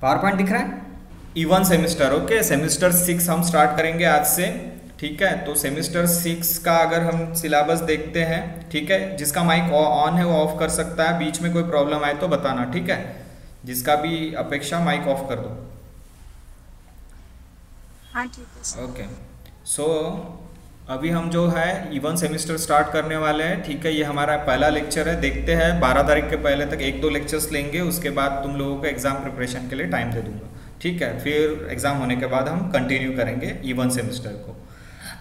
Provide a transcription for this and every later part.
Power point दिख रहा है? Even semester, okay. सेमिस्टर 6 हम स्टार्ट करेंगे आज से, ठीक है। तो सेमिस्टर 6 का अगर हम सिलेबस देखते हैं, ठीक है, जिसका माइक ऑन है वो ऑफ कर सकता है, बीच में कोई प्रॉब्लम आए तो बताना, ठीक है। जिसका भी अपेक्षा माइक ऑफ कर दो। हाँ ठीक है सर। ओके, सो अभी हम जो है इवन सेमिस्टर स्टार्ट करने वाले हैं, ठीक है। ये हमारा पहला लेक्चर है। देखते हैं 12 तारीख के पहले तक 1-2 लेक्चर्स लेंगे, उसके बाद तुम लोगों को एग्जाम प्रिपरेशन के लिए टाइम दे दूंगा, ठीक है। फिर एग्जाम होने के बाद हम कंटिन्यू करेंगे इवन सेमिस्टर को।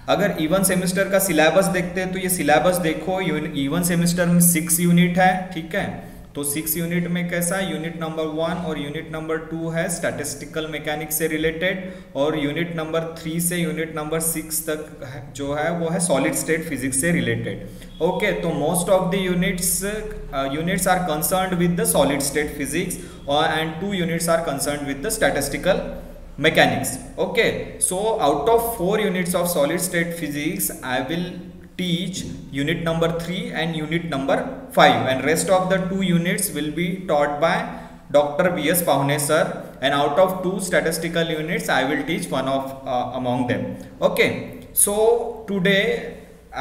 अगर इवन सेमिस्टर का सिलेबस देखते हैं तो ये सिलेबस देखो, इवन सेमिस्टर में 6 यूनिट है, ठीक है। तो 6 यूनिट में कैसा, यूनिट नंबर 1 और यूनिट नंबर 2 है स्टैटिस्टिकल मैकेनिक्स से रिलेटेड, और यूनिट नंबर 3 से यूनिट नंबर 6 तक जो है वो है सॉलिड स्टेट फिजिक्स से रिलेटेड। ओके, तो most of the units are concerned with the solid state physics and 2 units are concerned with the statistical mechanics. Okay, so out of 4 units of solid state physics I will teach unit number 3 and unit number 5, and rest of the 2 units will be taught by Dr. B.S. Pahune sir, and out of 2 statistical units I will teach one of among them. Okay, so today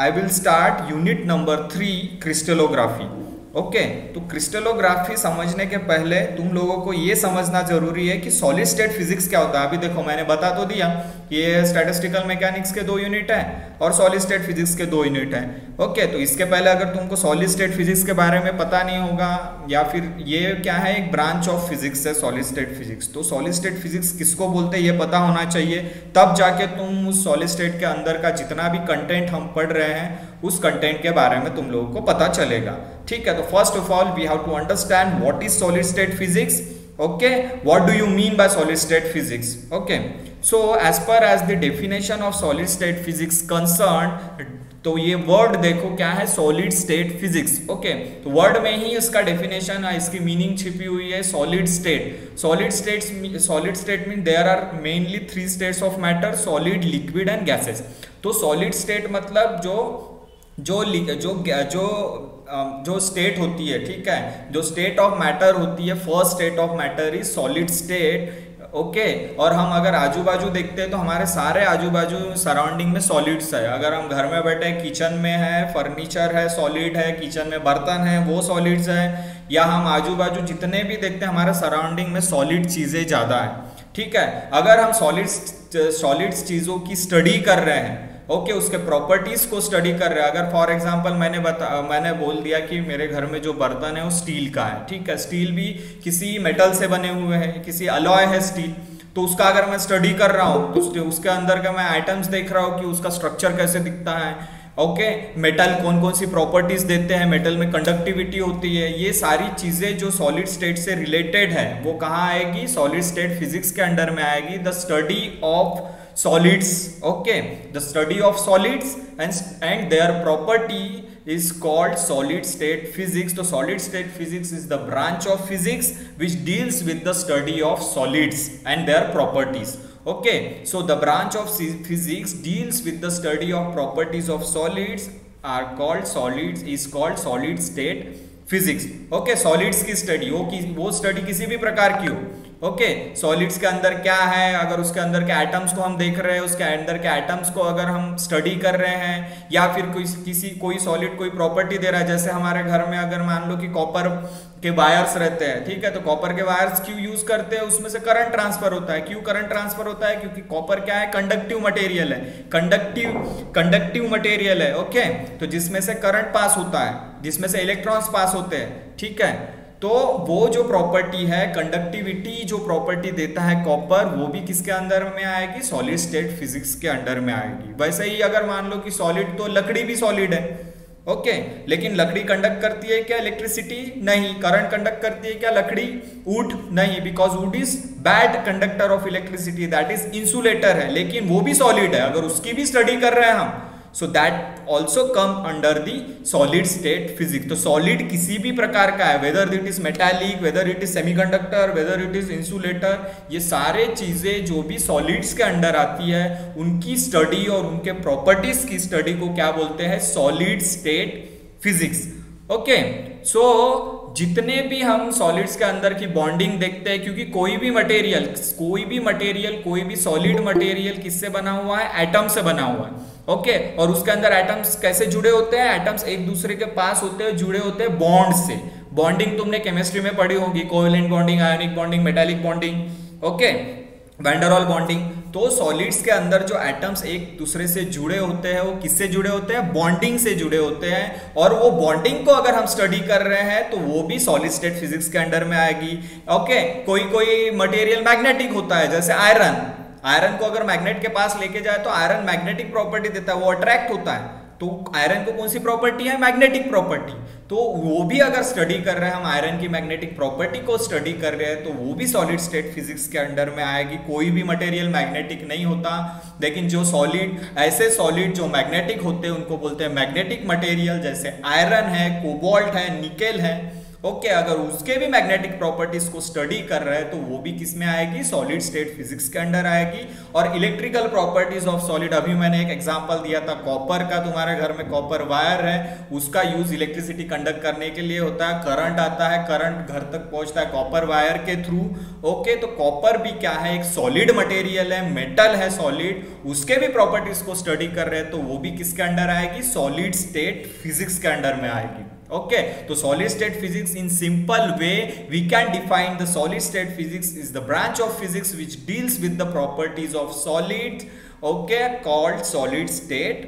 I will start unit number 3, crystallography. Okay, तो crystallography समझने के पहले तुम लोगों को ये समझना जरूरी है कि सॉलिड स्टेट फिजिक्स क्या होता है। अभी देखो मैंने बता तो दिया, ये स्टैटिस्टिकल मैकेनिक्स के 2 यूनिट है और सॉलिड स्टेट फिजिक्स के 2 यूनिट है। ओके, तो इसके पहले अगर तुमको सॉलिड स्टेट फिजिक्स के बारे में पता नहीं होगा, या फिर ये क्या है, एक ब्रांच ऑफ फिजिक्स है सॉलिड स्टेट फिजिक्स, तो सॉलिड स्टेट फिजिक्स किसको बोलते हैं ये पता होना चाहिए, तब जाके तुम उस सॉलिड स्टेट के अंदर का जितना भी कंटेंट हम पढ़ रहे हैं उस कंटेंट के बारे में तुम लोगों को पता चलेगा, ठीक है। तो first of all we have to understand what is solid state physics. Okay, what do you mean by solid state physics? Okay, so as per as the definition of solid state physics concern, तो ये word देखो क्या है, solid state physics. Okay, तो word में ही इसका definition है, इसकी मीनिंग छिपी हुई है, solid state. Solid state mean there are mainly 3 states of matter, solid, liquid and gases. तो सॉलिड स्टेट मतलब जो स्टेट होती है, ठीक है, जो स्टेट ऑफ मैटर होती है, first state of matter is solid state. Okay, और हम अगर आजू बाजू देखते हैं तो हमारे सारे आजू बाजू सराउंडिंग में सॉलिड्स है। अगर हम घर में बैठे किचन में है, फर्नीचर है सॉलिड है, किचन में बर्तन है वो सॉलिड्स है, या हम आजू बाजू जितने भी देखते हैं हमारे सराउंडिंग में सॉलिड चीजें ज्यादा है, ठीक है। अगर हम सॉलिड्स चीजों की स्टडी कर रहे हैं, ओके, उसके प्रॉपर्टीज को स्टडी कर रहे हैं। अगर फॉर एग्जांपल मैंने बोल दिया कि मेरे घर में जो बर्तन है वो स्टील का है, ठीक है, स्टील भी किसी मेटल से बने हुए हैं, किसी अलॉय है स्टील, तो उसका अगर मैं स्टडी कर रहा हूँ तो उसके अंदर का मैं आइटम्स देख रहा हूँ कि उसका स्ट्रक्चर कैसे दिखता है। ओके, मेटल कौन कौन सी प्रॉपर्टीज देते हैं, मेटल में कंडक्टिविटी होती है, ये सारी चीजें जो सॉलिड स्टेट से रिलेटेड है वो कहाँ आएगी, सॉलिड स्टेट फिजिक्स के अंडर में आएगी। The study of solids, okay, the study of solids and their property is called solid state physics. So solid state physics is the branch of physics which deals with the study of solids and their properties. Okay, so the branch of physics deals with the study of properties of solids is called solid state physics. Okay, solids की study, वो study किसी भी प्रकार की हो, okay, solids के अंदर क्या है, अगर उसके अंदर के एटम्स को हम देख रहे हैं, उसके अंदर के एटम्स को अगर हम स्टडी कर रहे हैं, या फिर कोई सॉलिड कोई प्रॉपर्टी दे रहा है, जैसे हमारे घर में अगर मान लो कि कॉपर के वायर्स रहते हैं, ठीक है, तो कॉपर के वायर्स क्यों यूज करते हैं, उसमें से करंट ट्रांसफर होता है। क्यों करंट ट्रांसफर होता है? क्योंकि कॉपर क्या है, कंडक्टिव मटेरियल है, कंडक्टिव मटेरियल है, ओके, तो जिसमें से करंट पास होता है, जिसमें से इलेक्ट्रॉन्स पास होते हैं, ठीक है। तो वो जो प्रॉपर्टी है, कंडक्टिविटी जो प्रॉपर्टी देता है कॉपर, वो भी किसके अंदर में आएगी, सॉलिड स्टेट फिजिक्स के अंडर में आएगी। वैसे ही अगर मान लो कि सॉलिड, तो लकड़ी भी सॉलिड है, ओके, लेकिन लकड़ी कंडक्ट करती है क्या इलेक्ट्रिसिटी? नहीं। करंट कंडक्ट करती है क्या लकड़ी? वुड नहीं, because would is bad conductor of electricity, that is insulator है, लेकिन वो भी सॉलिड है। अगर उसकी भी स्टडी कर रहे हैं हम, so that also come under the solid state physics. तो सॉलिड किसी भी प्रकार का है, whether it is metallic, whether it is semiconductor, whether it is insulator, ये सारे चीजें जो भी सॉलिड्स के अंडर आती है उनकी स्टडी और उनके प्रॉपर्टीज की स्टडी को क्या बोलते हैं, सॉलिड स्टेट फिजिक्स। ओके, सो जितने भी हम सॉलिड्स के अंदर की बॉन्डिंग देखते हैं, क्योंकि कोई भी मटेरियल कोई भी सॉलिड मटेरियल किससे बना हुआ है, एटम से बना हुआ है। ओके, और उसके अंदर एटम्स कैसे जुड़े होते हैं, एटम्स एक दूसरे के पास होते हैं, जुड़े होते हैं बॉन्ड से। बॉन्डिंग तुमने केमिस्ट्री में पढ़ी होगी, covalent bonding, ionic bonding, metallic bonding, okay, van-der-Waals bonding. तो सॉलिड्स के अंदर जो एटम्स एक दूसरे से जुड़े होते हैं वो किससे जुड़े होते हैं, बॉन्डिंग से जुड़े होते हैं। और वो बॉन्डिंग को अगर हम स्टडी कर रहे हैं तो वो भी सॉलिड स्टेट फिजिक्स के अंडर में आएगी। ओके, कोई मटेरियल मैग्नेटिक होता है, जैसे आयरन को अगर मैग्नेट के पास लेके जाए तो आयरन मैग्नेटिक प्रॉपर्टी देता है, वो अट्रैक्ट होता है। तो आयरन को कौन सी प्रॉपर्टी है, मैग्नेटिक प्रॉपर्टी। तो वो भी अगर स्टडी कर रहे हैं हम, आयरन की मैग्नेटिक प्रॉपर्टी को स्टडी कर रहे हैं, तो वो भी सॉलिड स्टेट फिजिक्स के अंडर में आएगी। कोई भी मटेरियल मैग्नेटिक नहीं होता, लेकिन जो ऐसे सॉलिड जो मैग्नेटिक होते हैं उनको बोलते हैं मैग्नेटिक मटेरियल, जैसे आयरन है, कोबाल्ट है, निकेल है। ओके, अगर उसके भी मैग्नेटिक प्रॉपर्टीज को स्टडी कर रहे हैं तो वो भी किस में आएगी, सॉलिड स्टेट फिजिक्स के अंडर आएगी। और इलेक्ट्रिकल प्रॉपर्टीज ऑफ सॉलिड, अभी मैंने एक एग्जांपल दिया था कॉपर का, तुम्हारे घर में कॉपर वायर है, उसका यूज इलेक्ट्रिसिटी कंडक्ट करने के लिए होता है। करंट आता है, करंट घर तक पहुंचता है कॉपर वायर के थ्रू। ओके, तो कॉपर भी क्या है, एक सॉलिड मटेरियल है, मेटल है सॉलिड, उसके भी प्रॉपर्टीज को स्टडी कर रहे हैं तो वो भी किसके अंडर आएगी, सॉलिड स्टेट फिजिक्स के अंडर में आएगी। ओके, तो solid state physics in simple way we can define the solid state physics is the branch of physics which deals with the properties of solid, okay, called solid state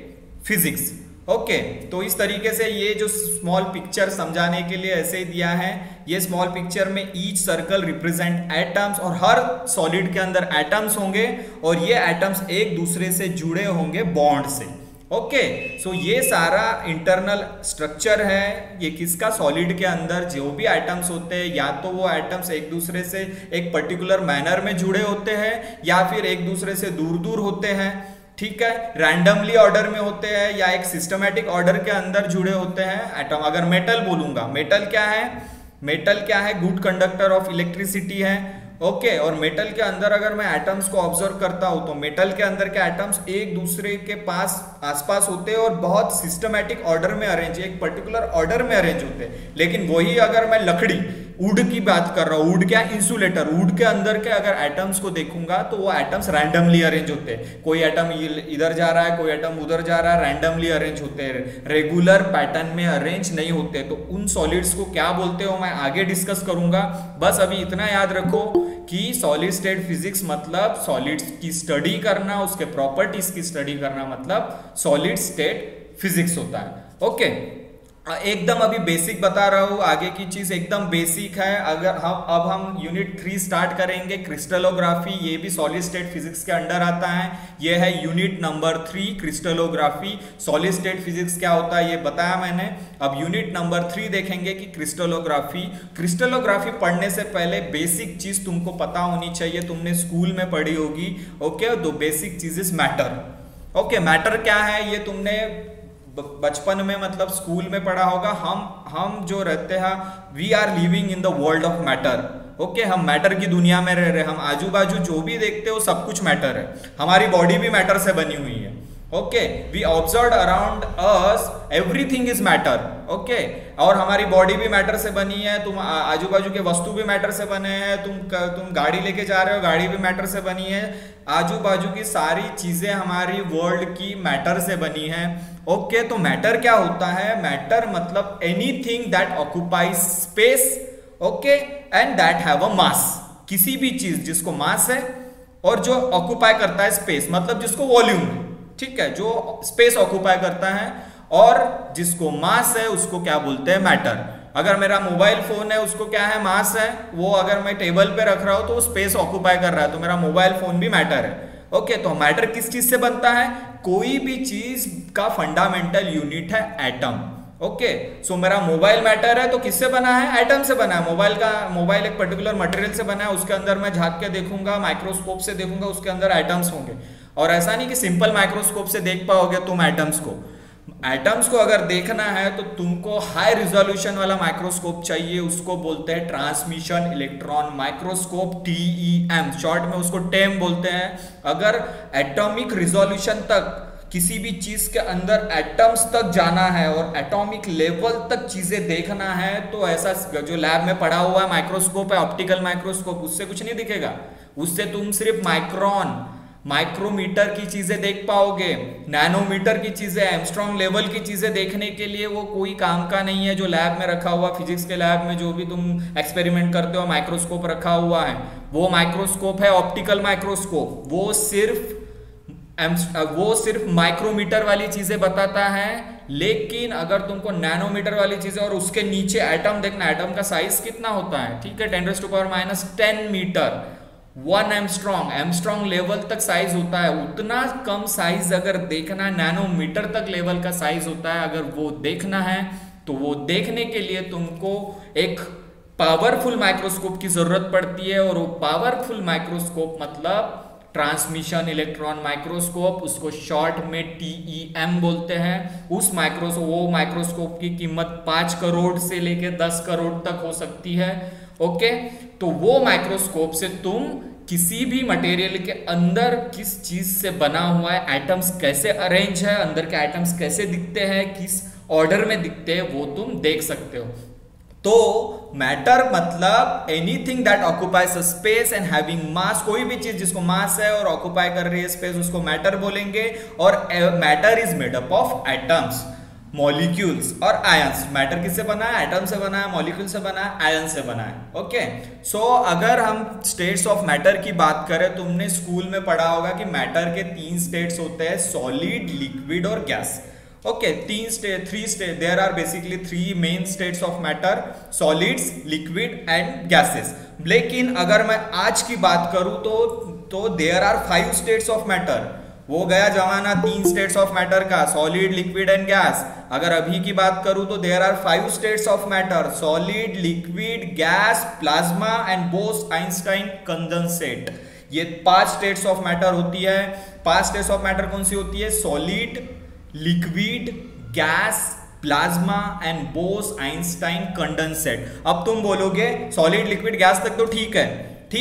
physics. Okay, तो इस तरीके से ये जो small picture समझाने के लिए ऐसे ही दिया है। ये स्मॉल पिक्चर में ईच सर्कल रिप्रेजेंट एटम्स, और हर सॉलिड के अंदर एटम्स होंगे और ये एटम्स एक दूसरे से जुड़े होंगे बॉन्ड से। ओके, सो ये सारा इंटरनल स्ट्रक्चर है ये किसका, सॉलिड के अंदर जो भी एटम्स होते हैं, या तो वो एटम्स एक दूसरे से एक पर्टिकुलर मैनर में जुड़े होते हैं या फिर एक दूसरे से दूर दूर होते हैं। ठीक है, रैंडमली ऑर्डर में होते हैं या एक सिस्टमैटिक ऑर्डर के अंदर जुड़े होते हैं एटम। अगर मेटल बोलूंगा, मेटल क्या है, गुड कंडक्टर ऑफ इलेक्ट्रिसिटी है। ओके, और मेटल के अंदर अगर मैं एटम्स को ऑब्जर्व करता हूं तो मेटल के अंदर के एटम्स एक दूसरे के पास आसपास होते हैं और बहुत सिस्टमैटिक ऑर्डर में अरेंज, एक पर्टिकुलर ऑर्डर में अरेंज होते हैं। लेकिन वही अगर मैं लकड़ी, वुड की बात कर रहा हूं, वुड क्या, इंसुलेटर, वुड के अंदर के अगर एटम्स को देखूंगा तो वो एटम्स रैंडमली अरेंज होते हैं। कोई एटम इधर जा रहा है, कोई एटम उधर जा रहा है, रैंडमली अरेंज होते हैं, रेगुलर पैटर्न में अरेंज नहीं होते। तो उन सॉलिड्स को क्या बोलते हो मैं आगे डिस्कस करूंगा। बस अभी इतना याद रखो कि सॉलिड स्टेट फिजिक्स मतलब सॉलिड्स की स्टडी करना, उसके प्रॉपर्टीज की स्टडी करना मतलब सॉलिड स्टेट फिजिक्स होता है। ओके, एकदम अभी बेसिक बता रहा हूं, आगे की चीज एकदम बेसिक है। अगर हम यूनिट 3 स्टार्ट करेंगे, क्रिस्टलोग्राफी, ये भी सॉलिड स्टेट फिजिक्स के अंडर आता है। ये है unit number 3 crystallography. Solid state physics क्या होता है ये बताया मैंने। अब यूनिट नंबर 3 देखेंगे कि क्रिस्टलोग्राफी पढ़ने से पहले बेसिक चीज तुमको पता होनी चाहिए, तुमने स्कूल में पढ़ी होगी। ओके, दो बेसिक चीजेस, मैटर। ओके, मैटर क्या है ये तुमने बचपन में मतलब स्कूल में पढ़ा होगा। हम जो रहते हैं, we are living in the world of matter. Okay, हम मैटर की दुनिया में रह रहे हैं। हम आजू बाजू जो भी देखते हो सब कुछ मैटर है। हमारी बॉडी भी मैटर से बनी हुई है। Okay, we observe around us, everything is matter. Okay, और हमारी बॉडी भी मैटर से बनी है। तुम आजू बाजू के वस्तु भी मैटर से बने हैं। तुम गाड़ी लेके जा रहे हो, गाड़ी भी मैटर से बनी है। आजू बाजू की सारी चीजें हमारी वर्ल्ड की मैटर से बनी है। ओके, तो मैटर क्या होता है, मैटर मतलब anything that occupies space, okay, and that have a mass. किसी भी चीज जिसको मास है और जो ऑक्युपाई करता है स्पेस, मतलब जिसको वॉल्यूम है। ठीक है, जो स्पेस ऑक्युपाई करता है और जिसको मास है उसको क्या बोलते हैं, मैटर। अगर मेरा मोबाइल फोन है उसको क्या है, मास है। वो अगर मैं टेबल पे रख रहा हूं तो स्पेस ऑक्युपाई कर रहा है, तो मेरा मोबाइल फोन भी मैटर है। ओके, तो मैटर किस चीज से बनता है, कोई भी चीज का फंडामेंटल यूनिट है एटम। ओके, सो मेरा मोबाइल मैटर है तो किससे बना है, एटम से बना है। मोबाइल एक पर्टिकुलर मटेरियल से बना है, उसके अंदर मैं झांक के देखूंगा, माइक्रोस्कोप से देखूंगा, उसके अंदर एटम्स होंगे। और ऐसा नहीं कि सिंपल माइक्रोस्कोप से देख पाओगे तुम एटम्स को अगर देखना है तो तुमको हाई रिजोल्यूशन वाला माइक्रोस्कोप चाहिए। उसको बोलते हैं transmission electron microscope, TEM short में उसको टेम बोलते हैं। अगर एटॉमिक रिजोल्यूशन तक किसी भी चीज के अंदर एटम्स तक जाना है और एटॉमिक लेवल तक चीजें देखना है, तो ऐसा जो लैब में पड़ा हुआ है माइक्रोस्कोप है, ऑप्टिकल माइक्रोस्कोप, उससे कुछ नहीं दिखेगा। उससे तुम सिर्फ माइक्रोन, माइक्रोमीटर की चीजें देख पाओगे, नैनोमीटर की चीजें, एंगस्ट्रॉम लेवल की चीजें देखने के लिए वो कोई काम का नहीं है। जो लैब में रखा हुआ, फिजिक्स के लैब में जो भी तुम एक्सपेरिमेंट करते हो, माइक्रोस्कोप रखा हुआ है, वो माइक्रोस्कोप है ऑप्टिकल माइक्रोस्कोप। वो सिर्फ माइक्रोमीटर वाली चीजें बताता है। लेकिन अगर तुमको नैनोमीटर वाली चीजें और उसके नीचे एटम देखना, एटम का साइज कितना होता है, ठीक है, 10⁻⁻10 मीटर, 1 एमस्ट्रॉन्ग लेवल तक साइज होता है। उतना कम साइज अगर देखना है, नैनोमीटर तक लेवल का साइज होता है, अगर वो देखना है तो वो देखने के लिए तुमको एक पावरफुल माइक्रोस्कोप की जरूरत पड़ती है। और वो पावरफुल माइक्रोस्कोप मतलब ट्रांसमिशन इलेक्ट्रॉन माइक्रोस्कोप, उसको शॉर्ट में TEM बोलते हैं। वो माइक्रोस्कोप की कीमत 5 करोड़ से लेके 10 करोड़ तक हो सकती है। ओके, तो वो माइक्रोस्कोप से तुम किसी भी मटेरियल के अंदर किस चीज से बना हुआ है, एटम्स कैसे अरेंज है, अंदर के एटम्स कैसे दिखते हैं, किस ऑर्डर में दिखते हैं, वो तुम देख सकते हो। तो मैटर मतलब anything that occupies a space and having mass, कोई भी चीज जिसको मास है और ऑक्युपाई कर रही है स्पेस, उसको मैटर बोलेंगे। और matter is made up of atoms, molecules और आयंस। मैटर किससे बना है? एटम से बना है, मॉलिक्यूल से बना है, आयन से बना है। ओके, सो अगर हम स्टेट्स ऑफ मैटर की बात करें, तुमने स्कूल में पढ़ा होगा कि मैटर के 3 स्टेट्स होते हैं, सॉलिड, लिक्विड और gas. Okay, 3 state, there are basically 3 main states of matter, solids, liquid and gases. लेकिन अगर मैं आज की बात करूं तो there are 5 states of matter. वो गया जमाना 3 स्टेट्स ऑफ मैटर का, सॉलिड, लिक्विड एंड गैस। अगर अभी की बात करूं तो there are 5 states of matter, solid, liquid, gas, plasma and Bose Einstein condensate. ये 5 स्टेट्स ऑफ मैटर होती है। 5 स्टेट्स ऑफ मैटर कौन सी होती है? Solid, liquid, gas, plasma and Bose Einstein condensate. अब तुम बोलोगे सॉलिड, लिक्विड, गैस तक तो ठीक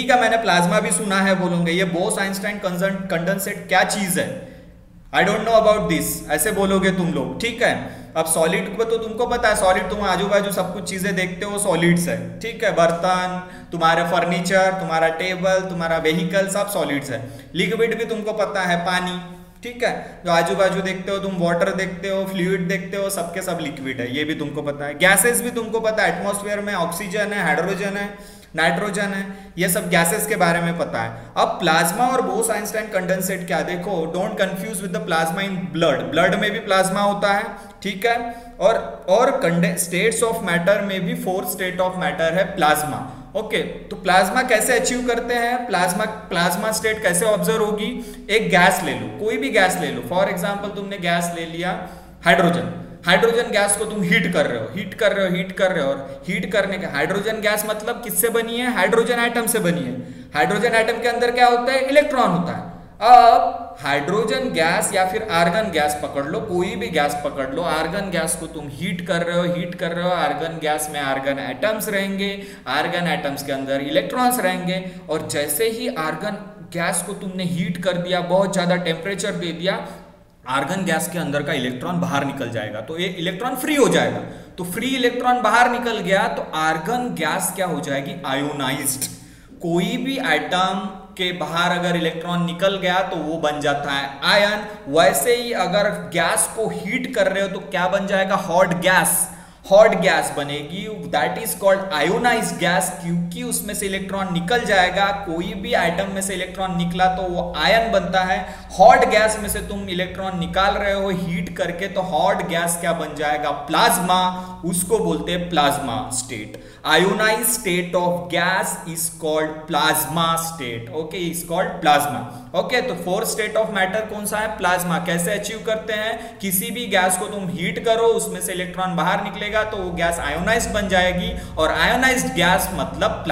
है, मैंने प्लाज्मा भी सुना है, बोलोगे ये बोस-आइंस्टाइन कंडेंसेट क्या चीज है? I don't know about this, ऐसे बोलोगे तुम लोग, ठीक है। अब सॉलिड को तो तुमको पता है, सॉलिड तुम आजू बाजू सब कुछ चीजें देखते हो, सॉलिड्स है, ठीक है। बर्तन, तुम्हारे फर्नीचर, तुम्हारा टेबल, तुम्हारा व्हीकल, सब सॉलिड्स है। लिक्विड भी तुमको पता है, पानी, ठीक है। जो आजू बाजू देखते हो तुम, वाटर देखते हो, फ्लूइड देखते हो, सबके सब लिक्विड है, ये भी तुमको पता है। गैसेस भी तुमको पता है, एटमॉस्फेयर में ऑक्सीजन है, हाइड्रोजन है, नाइट्रोजन है, ये सब गैसेस के बारे में पता है। अब प्लाज्मा और बोस-आइंस्टाइन कंडेंसेट क्या, देखो, don't confuse with the plasma in blood. Blood में भी प्लाज्मा होता है, ठीक है। और स्टेट्स ऑफ मैटर में भी 4th स्टेट ऑफ मैटर है प्लाज्मा। ओके, तो प्लाज्मा कैसे अचीव करते हैं? प्लाज्मा स्टेट कैसे ऑब्जर्व होगी? एक गैस ले लो, कोई भी गैस ले लो, फॉर एग्जांपल तुमने गैस ले लिया हाइड्रोजन गैस को तुम हीट कर रहे हो और हीट करने का, हाइड्रोजन गैस मतलब किससे बनी है? हाइड्रोजन एटम से बनी है। हाइड्रोजन एटम के अंदर क्या होता है? इलेक्ट्रॉन होता है। अब हाइड्रोजन गैस या फिर आर्गन गैस पकड़ लो, कोई भी गैस पकड़ लो, आर्गन गैस को तुम हीट कर रहे हो, आर्गन गैस में आर्गन एटम्स रहेंगे, आर्गन एटम्स के अंदर इलेक्ट्रॉन्स रहेंगे। और जैसे ही आर्गन गैस को तुमने हीट कर दिया, बहुत ज्यादा टेम्परेचर दे दिया, आर्गन गैस के अंदर का इलेक्ट्रॉन बाहर निकल जाएगा, तो ये इलेक्ट्रॉन फ्री हो जाएगा। तो फ्री इलेक्ट्रॉन बाहर निकल गया तो आर्गन गैस क्या हो जाएगी? आयोनाइज्ड। कोई भी एटम के बाहर अगर इलेक्ट्रॉन निकल गया तो वो बन जाता है आयन। वैसे ही अगर गैस को हीट कर रहे हो तो क्या बन जाएगा? हॉट गैस बनेगी, that is called ionised gas, क्योंकि उसमें से इलेक्ट्रॉन निकल जाएगा। कोई भी एटम में से इलेक्ट्रॉन निकला तो वो आयन बनता है। हॉट गैस में से तुम इलेक्ट्रॉन निकाल रहे हो हीट करके, तो हॉट गैस क्या बन जाएगा? प्लाज्मा, उसको बोलते हैं plasma state. Ionised state of gas is called plasma state. Okay, is called plasma. Okay, तो 4th स्टेट ऑफ मैटर कौन सा है? प्लाज्मा। कैसे अचीव करते हैं? किसी भी गैस को तुम हीट करो, उसमें से इलेक्ट्रॉन बाहर निकलेगा तो वो गैस आयोनाइज्ड बन जाएगी, और आयोनाइज्ड गैस मतलब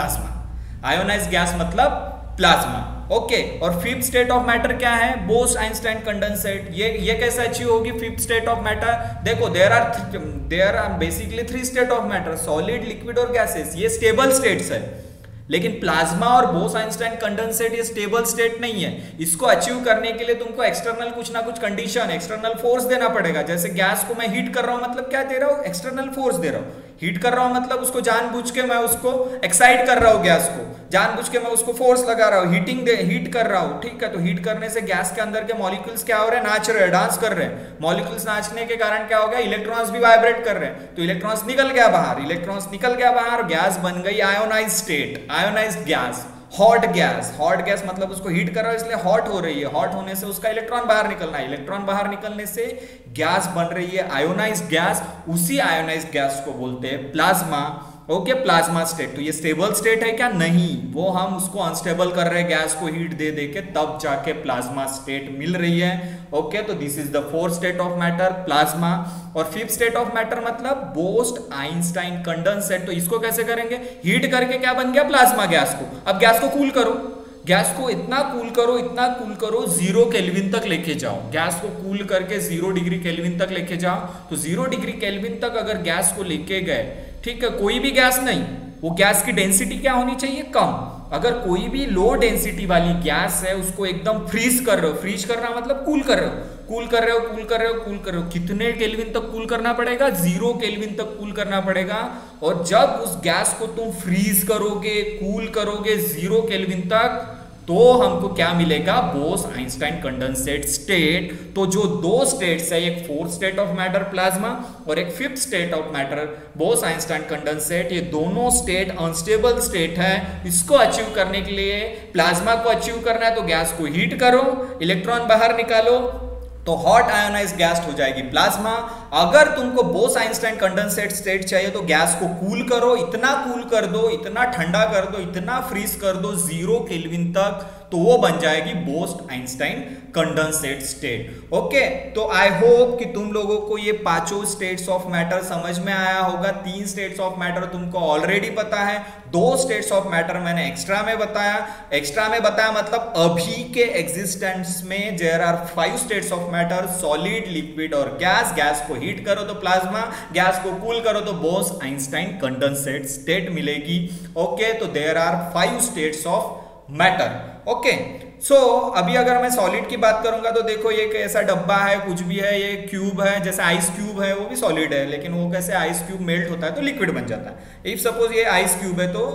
प्लाज्मा। ओके, और 5th स्टेट ऑफ मैटर क्या है? Bose Einstein condensate. ये कैसे अचीव होगी 5th स्टेट ऑफ मैटर? देखो, there are basically 3 state of matter, solid, liquid और गैसेस। ये स्टेबल स्टेट्स है, लेकिन प्लाज्मा और बोस-आइंस्टाइन कंडेंसेट ये स्टेबल स्टेट नहीं है। इसको अचीव करने के लिए तुमको एक्सटर्नल कुछ ना कुछ कंडीशन, एक्सटर्नल फोर्स देना पड़ेगा। जैसे गैस को मैं हीट कर रहा हूं, मतलब क्या दे रहा हूं? एक्सटर्नल फोर्स दे रहा हूं। हीट कर रहा हूं मतलब उसको जानबूझ के मैं उसको एक्साइट कर रहा हूं, गैस को जानबूझ के मैं उसको फोर्स लगा रहा हूं, हीट कर रहा हूं, ठीक है। तो हीट करने से गैस के अंदर के मॉलिक्यूल्स क्या हो रहे हैं? नाच रहे हैं, डांस कर रहे हैं। मॉलिक्यूल्स नाचने के कारण क्या हो गया? इलेक्ट्रॉन्स भी वाइब्रेट कर रहे हैं, तो इलेक्ट्रॉन्स निकल गया बाहर, गैस बन गई ionised state, ionised gas, hot gas मतलब उसको हीट कर रहा है इसलिए हॉट हो रही है। हॉट होने से उसका इलेक्ट्रॉन बाहर निकलना है, इलेक्ट्रॉन बाहर निकलने से गैस बन रही है आयोनाइज्ड गैस। उसी आयोनाइज्ड गैस को बोलते हैं प्लाज्मा। Okay, plasma state. तो ये स्टेबल स्टेट है क्या? नहीं, वो हम उसको अनस्टेबल कर रहे हैं गैस को हीट दे दे के, तब जाके प्लाज्मा स्टेट मिल रही है। ओके, तो this is the fourth state of matter, plasma. और फिफ्थ स्टेट ऑफ मैटर मतलब बोस्ट-आइंस्टाइन कंडेंसेट। तो इसको कैसे करेंगे? हीट करके क्या बन गया? प्लाज्मा गैस को। अब गैस को कूल करो, गैस को इतना कूल करो 0 केल्विन तक लेके जाओ। गैस को कूल करके 0 डिग्री केल्विन तक लेके जाओ। तो 0 डिग्री केल्विन तक अगर गैस को लेके गए, ठीक है, कोई भी गैस नहीं, वो गैस की डेंसिटी क्या होनी चाहिए? कम। अगर कोई भी लो डेंसिटी वाली गैस है उसको एकदम फ्रीज कर रहे हो, फ्रीज करना मतलब कूल कर रहे हो, कितने केल्विन तक कूल करना पड़ेगा? 0 केल्विन तक कूल करना पड़ेगा। और जब उस गैस को तुम फ्रीज करोगे, कूल करोगे 0 केल्विन तक, तो हमको क्या मिलेगा? Bose Einstein condensate state. तो जो दो स्टेट्स है, एक fourth state of matter plasma और एक fifth state of matter Bose Einstein condensate, ये दोनों स्टेट अनस्टेबल स्टेट है। इसको अचीव करने के लिए, प्लाज्मा को अचीव करना है तो गैस को हीट करो, इलेक्ट्रॉन बाहर निकालो, तो हॉट आयोनाइज्ड गैस हो जाएगी प्लाज्मा। अगर तुमको बोस-आइंस्टाइन कंडेंसेट स्टेट चाहिए तो गैस को कूल करो, इतना कूल कर दो, इतना ठंडा कर दो, इतना फ्रीज कर दो 0 केल्विन तक, तो वो बन जाएगी बोस-आइंस्टाइन कंडेंसेट स्टेट। ओके, तो आई होप कि तुम लोगों को ये पांचों स्टेट्स ऑफ मैटर समझ में आया होगा। 3 स्टेट्स ऑफ मैटर तुमको ऑलरेडी पता है, 2 स्टेट्स ऑफ मैटर मैंने एक्स्ट्रा में बताया मतलब अभी के एग्जिस्टेंस में there are 5 states of matter, solid, liquid और गैस। गैस को हीट करो तो प्लाज्मा, गैस को कूल करो तो बोस-आइंस्टाइन कंडेंसेट स्टेट मिलेगी। ओके, तो there are 5 states of matter. Okay, so अभी अगर मैं सॉलिड की बात करूंगा तो देखो ये ऐसा डब्बा है, कुछ भी है, ये क्यूब है, जैसे आइस क्यूब है, वो भी सॉलिड है, लेकिन वो कैसे आइस क्यूब मेल्ट होता है तो लिक्विड बन जाता है। इफ सपोज ये आइस क्यूब है तो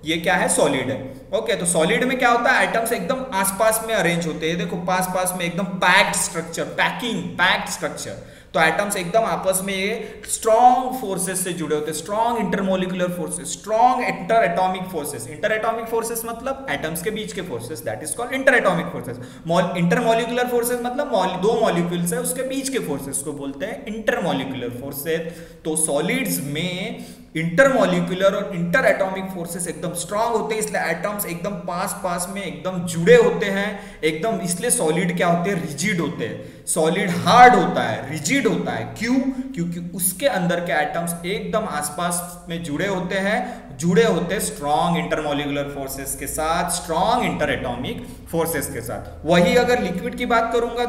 ये क्या है? सॉलिड है। ओके, तो सॉलिड में क्या होता है? एटम्स एकदम आसपास में अरेंज होते हैं, देखो पास में एकदम पैक्ड स्ट्रक्चर। तो एटम्स एकदम आपस में ये स्ट्रॉन्ग फोर्सेस से जुड़े होते हैं, strong intermolecular forces, strong inter atomic forces मतलब एटम्स के बीच के forces, that is called inter atomic forces. Intermolecular forces मतलब 2 मॉलिक्यूल्स है उसके बीच के फोर्सेस को बोलते हैं इंटरमोलिकुलर फोर्सेस। तो सॉलिड्स में इंटरमोलिकुलर और इंटर एटॉमिक फोर्सेस एकदम स्ट्रांग होते हैं, इसलिए एटम्स एकदम पास में एकदम जुड़े होते हैं एकदम। इसलिए सॉलिड क्या होते हैं? रिजिड होते हैं। सॉलिड हार्ड होता है, रिजिड होता है, क्यों? क्योंकि उसके अंदर के एटम्स एकदम आसपास में जुड़े होते स्ट्रॉन्ग इंटरमोलिकुलर फोर्सेस के साथ, स्ट्रॉन्ग इंटर एटॉमिक फोर्सेस के साथ। वही अगर लिक्विड की बात करूंगा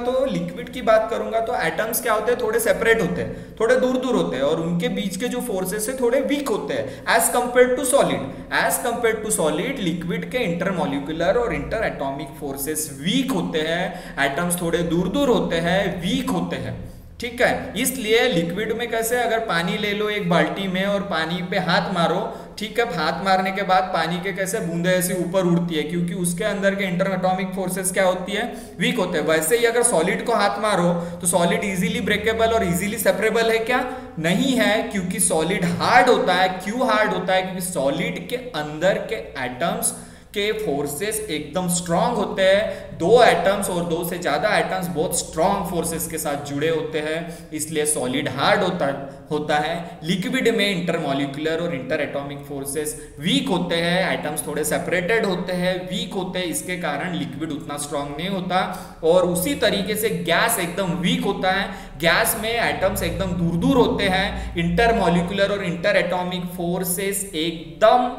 तो एटम्स क्या होते हैं? थोड़े सेपरेट होते हैं, थोड़े दूर होते हैं, और उनके बीच के जो फोर्सेस है थोड़े वीक होते हैं as compare to solid. Liquid के इंटरमोलिकुलर और इंटर एटॉमिक फोर्सेस वीक होते हैं, एटम्स थोड़े दूर होते हैं, वीक होते हैं, ठीक है। इसलिए लिक्विड में कैसे, अगर पानी ले लो एक बाल्टी में और पानी पे हाथ मारो, ठीक है, हाथ मारने के बाद पानी के कैसे बूंदे ऐसे ऊपर उड़ती है, क्योंकि उसके अंदर के इंटर एटॉमिक फोर्सेस क्या होती है? वीक होते हैं। वैसे ही अगर सॉलिड को हाथ मारो तो सॉलिड इजीली ब्रेकेबल और इजीली सेपरेबल है क्या? नहीं है, क्योंकि सॉलिड हार्ड होता है। क्यों हार्ड होता है? क्योंकि सॉलिड के अंदर के एटम्स के फोर्सेस एकदम स्ट्रांग होते हैं। 2 एटम्स और 2 से ज्यादा एटम्स बहुत स्ट्रांग फोर्सेस के साथ जुड़े होते हैं, इसलिए सॉलिड हार्ड होता है। लिक्विड में इंटरमोलिकुलर और इंटर एटॉमिक फोर्सेस वीक होते हैं, एटम्स थोड़े सेपरेटेड होते हैं, वीक होते हैं, इसके कारण लिक्विड उतना स्ट्रांग नहीं होता। और उसी तरीके से गैस एकदम वीक होता है, गैस में एटम्स एकदम दूर होते हैं, इंटरमोलिकुलर और इंटर एटॉमिक फोर्सेस एकदम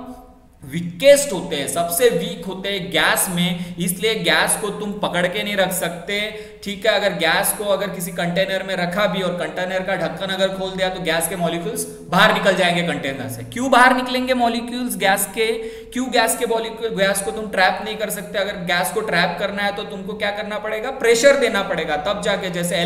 वीकेस्ट होते हैं, सबसे वीक होते हैं गैस में, इसलिए गैस को तुम पकड़ के नहीं रख सकते। ठीक है, अगर गैस को अगर किसी कंटेनर में रखा भी और कंटेनर का ढक्कन अगर खोल दिया तो गैस के मॉलिक्यूल्स बाहर निकल जाएंगे कंटेनर से। क्यों बाहर निकलेंगे मॉलिक्यूल्स गैस के? क्यों गैस के मॉलिक्यूल, गैस को तुम ट्रैप नहीं कर सकते। अगर गैस को ट्रैप करना है तो तुमको क्या करना पड़ेगा? प्रेशर देना पड़ेगा, तब जाके। जैसे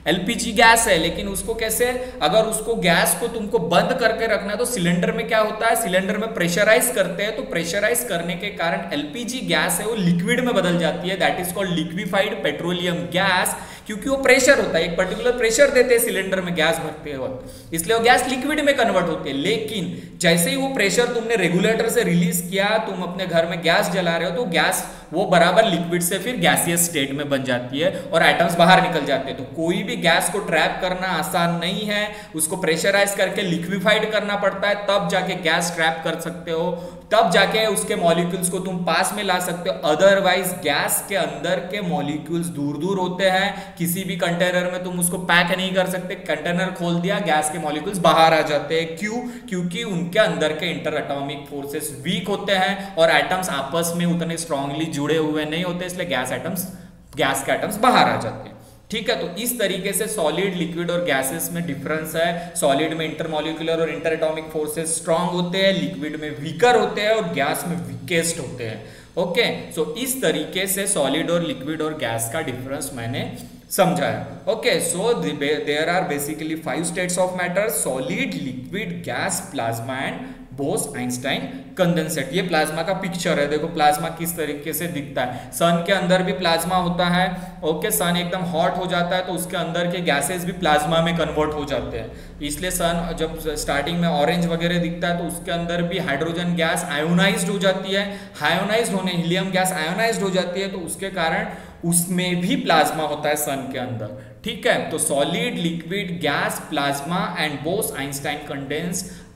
एलपीजी गैस है, लेकिन उसको कैसे, अगर उसको गैस को तुमको बंद करके रखना है तो सिलेंडर में क्या होता है, सिलेंडर में प्रेशराइज करते हैं, तो प्रेशराइज करने के कारण एलपीजी गैस है वो लिक्विड में बदल जाती है, that is called liquefied petroleum gas, क्योंकि वो प्रेशर होता है, एक पर्टिकुलर प्रेशर देते हैं सिलेंडर में गैस भरते वक्त, इसलिए वो गैस लिक्विड में कन्वर्ट होती है। लेकिन जैसे ही वो प्रेशर तुमने रेगुलेटर से रिलीज किया, तुम अपने घर में गैस जला रहे हो, तो गैस वो बराबर लिक्विड से फिर गैसियस स्टेट में बन जाती है और एटम्स बाहर निकल जाते हैं। तो कोई भी गैस को ट्रैप करना आसान नहीं है, उसको प्रेशराइज करके लिक्विफाइड करना पड़ता है, तब जाके गैस ट्रैप कर सकते हो, तब जाके उसके मॉलिक्यूल्स को तुम पास में ला सकते हो। अदरवाइज गैस के अंदर के मॉलिक्यूल्स दूर दूर होते हैं, किसी भी कंटेनर में तुम उसको पैक नहीं कर सकते। कंटेनर खोल दिया, गैस के मॉलिक्यूल्स बाहर आ जाते हैं। क्यों? क्योंकि उनके अंदर के इंटर एटॉमिक फोर्सेस वीक होते हैं और एटम्स आपस में उतने स्ट्रांगली जुड़े हुए नहीं होते, इसलिए गैस के एटम्स बाहर आ जाते हैं। ठीक है, तो इस तरीके से सॉलिड, लिक्विड और गैसेस में डिफरेंस है। सॉलिड में इंटरमॉलिक्यूलर और इंटर एटॉमिक फोर्सेस स्ट्रांग होते हैं, लिक्विड में वीकर होते हैं और गैस में वीकेस्ट होते हैं। ओके, सो इस तरीके से सॉलिड और लिक्विड और गैस का डिफरेंस मैंने समझाया। Okay, so there are basically 5 states of matter: solid, liquid, gas, plasma and Bose Einstein condensate. ये प्लाज्मा का पिक्चर है, देखो प्लाज्मा किस तरीके से दिखता है। सन के अंदर भी प्लाज्मा होता है। ओके, सन एकदम हॉट हो जाता है तो उसके अंदर के गैसेस भी प्लाज्मा में कन्वर्ट हो जाते हैं, इसलिए सन जब स्टार्टिंग में ऑरेंज वगैरह दिखता है तो उसके अंदर भी हाइड्रोजन गैस आयोनाइज्ड हो जाती है। आयोनाइज्ड होने, हीलियम गैस आयोनाइज्ड हो जाती है, तो उसके कारण उसमें भी प्लाज्मा होता है सन के अंदर। ठीक है, तो solid, liquid, gas, plasma and Bose Einstein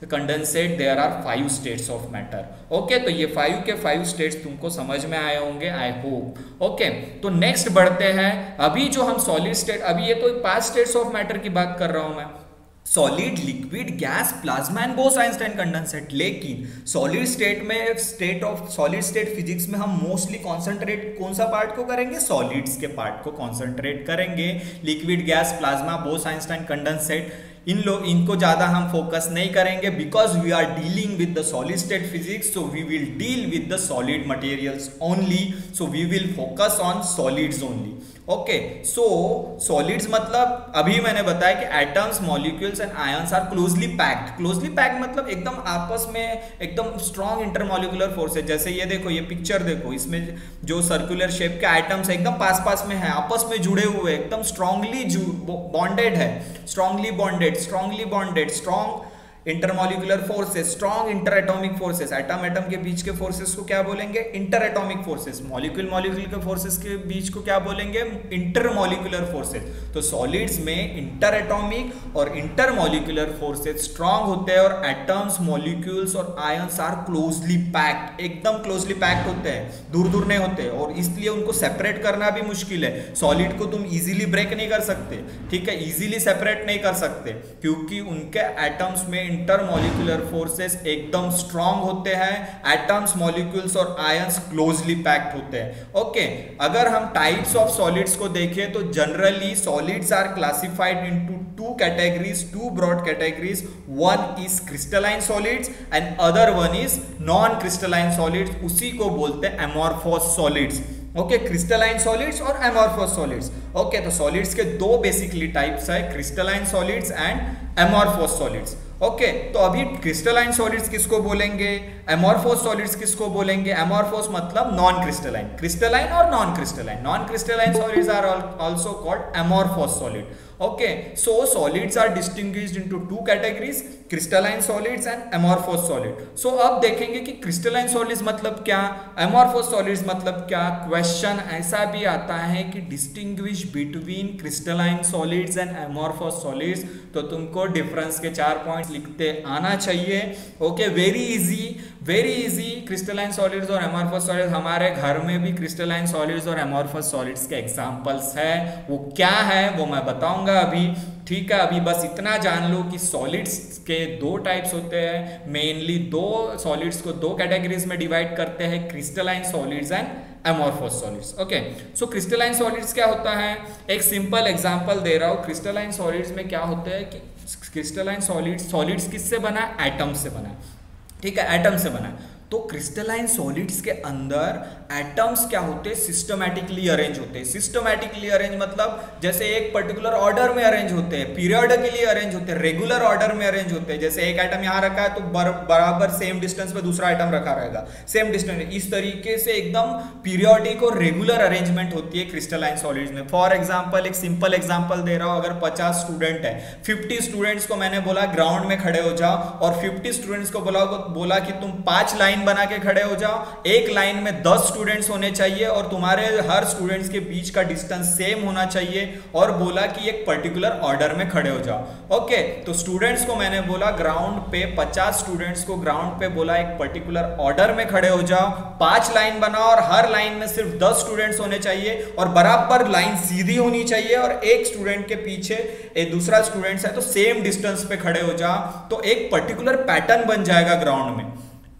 condensate, there are 5 states of matter. Okay, तो ये 5 के 5 स्टेट्स तुमको समझ में आए होंगे, आई होप। ओके, तो नेक्स्ट बढ़ते हैं। अभी जो हम सॉलिड स्टेट, अभी ये तो 5 स्टेट्स ऑफ मैटर की बात कर रहा हूं मैं, solid, liquid, gas, plasma and Bose Einstein condensate. लेकिन सॉलिड स्टेट में, सॉलिड स्टेट फिजिक्स में हम मोस्टली कॉन्सेंट्रेट कौन सा पार्ट को करेंगे? सॉलिड्स के पार्ट को कॉन्सेंट्रेट करेंगे। Liquid, gas, plasma, Bose Einstein condensate, इनको ज्यादा हम फोकस नहीं करेंगे, because we are dealing with the solid state physics, so we will deal with the solid materials only, so we will focus on solids only. Okay, so solids मतलब अभी मैंने बताया कि atoms, molecules and ions are closely packed. Closely packed मतलब एकदम आपस में एकदम स्ट्रॉन्ग इंटरमॉलिक्यूलर फोर्सेस। जैसे ये देखो, ये पिक्चर देखो, इसमें जो सर्कुलर शेप के एटम्स एकदम पास पास में है, आपस में जुड़े हुए, एकदम स्ट्रांगली बॉन्डेड है, strongly bonded, strong intermolecular forces, strong inter atomic forces. Atom के बीच के फोर्सेस को क्या बोलेंगे? Inter atomic forces. मॉलिक्यूल के फोर्सेस के बीच को क्या बोलेंगे? Intermolecular forces. तो सॉलिड्स में इंटर एटॉमिक और इंटरमॉलिक्यूलर फोर्सेस स्ट्रॉन्ग होते हैं और एटम्स, मॉलिक्यूल्स और आयंस आर क्लोजली पैक्ड, एकदम क्लोजली पैक्ड होते हैं, दूर दूर नहीं होते, और इसलिए उनको सेपरेट करना भी मुश्किल है। सॉलिड को तुम इजीली ब्रेक नहीं कर सकते, ठीक है, इजीली सेपरेट नहीं कर सकते, क्योंकि उनके एटम्स में इंटरमॉलिक्यूलर फोर्सेस एकदम स्ट्रांग होते हैं, एटम्स, मॉलिक्यूल्स और आयंस क्लोजली पैक्ड होते हैं। ओके, अगर हम टाइप्स ऑफ सॉलिड्स को देखें तो generally solids are classified into 2 categories, 2 broad categories. One is crystalline solids and other one is non-crystalline solids. उसी को बोलते हैं amorphous solids. Okay, crystalline solids और एमॉर्फस सॉलिड्स। ओके, तो सॉलिड्स के 2 बेसिकली टाइप्स है, crystalline solids and amorphous solids. Okay, तो अभी क्रिस्टलाइन सॉलिड्स किसको बोलेंगे, एमॉर्फस सॉलिड्स किसको बोलेंगे? एमॉर्फस मतलब नॉन क्रिस्टलाइन, क्रिस्टलाइन और non crystalline. Non crystalline solids are also called amorphous solid. Okay, so solids are distinguished into 2 categories, crystalline solids and amorphous solid. So अब देखेंगे कि crystalline solids मतलब क्या, amorphous solids मतलब क्या। Question ऐसा भी आता है कि distinguish between crystalline solids and amorphous solids, तो तुमको डिफरेंस के 4 पॉइंट्स लिखते आना चाहिए। Okay, very very easy. Crystalline solids और एमॉर्फस सॉलिड्स, हमारे घर में भी क्रिस्टलाइन सॉलिड्स और एमॉर्फस सॉलिड्स के एग्जांपल्स है। वो क्या है वो मैं बताऊंगा अभी, ठीक है। अभी बस इतना जान लो कि सॉलिड्स के दो टाइप्स होते हैं, मेनली दो सॉलिड्स को दो कैटेगरीज में डिवाइड करते हैं, crystalline solids and amorphous solids. Okay, so crystalline solids क्या होता है, एक सिंपल एग्जांपल दे रहा हूं। क्रिस्टलाइन सॉलिड्स में क्या होता है कि क्रिस्टलाइन सॉलिड्स किससे बना है, एटम से बना है, ठीक है, एटम से बना है। तो क्रिस्टलाइन सॉलिड्स के अंदर एटम्स क्या होते हैं, सिस्टमैटिकली अरेंज होते हैं। सिस्टमैटिकली अरेंज मतलब जैसे एक पर्टिकुलर ऑर्डर में अरेंज होते हैं, पीरियडिकली अरेंज होते हैं, रेगुलर ऑर्डर में अरेंज होते हैं। जैसे एक एटम यहाँ रखा है तो बराबर सेम डिस्टेंस पे दूसरा एटम रखा रहेगा, सेम डिस्टेंस। इस तरीके से एकदम पीरियडिक और रेगुलर अरेंजमेंट होती है क्रिस्टलाइन सॉलिड्स में। फॉर एग्जाम्पल, एक सिंपल एग्जाम्पल दे रहा हूं, अगर 50 स्टूडेंट है, 50 स्टूडेंट्स को मैंने बोला ग्राउंड में खड़े हो जाओ, और 50 स्टूडेंट्स को बोला कि तुम 5 लाइन बना के खड़े हो जाओ, एक लाइन में 10 स्टूडेंट्स होने चाहिए और तुम्हारे हर स्टूडेंट्स के बीच का डिस्टेंस सेम होना चाहिए, और बोला कि एक पर्टिकुलर ऑर्डर में खड़े हो जाओ। ओके, तो स्टूडेंट्स को मैंने बोला ग्राउंड पे 50 स्टूडेंट्स को ग्राउंड पे बोला एक पर्टिकुलर ऑर्डर में खड़े हो जाओ, 5 लाइन बनाओ और हर लाइन में सिर्फ 10 स्टूडेंट्स होने चाहिए और बराबर लाइन सीधी होनी चाहिए, और एक स्टूडेंट के पीछे एक दूसरा स्टूडेंट्स है तो सेम डिस्टेंस पे खड़े हो जाओ, तो एक पर्टिकुलर पैटर्न बन जाएगा ग्राउंड में।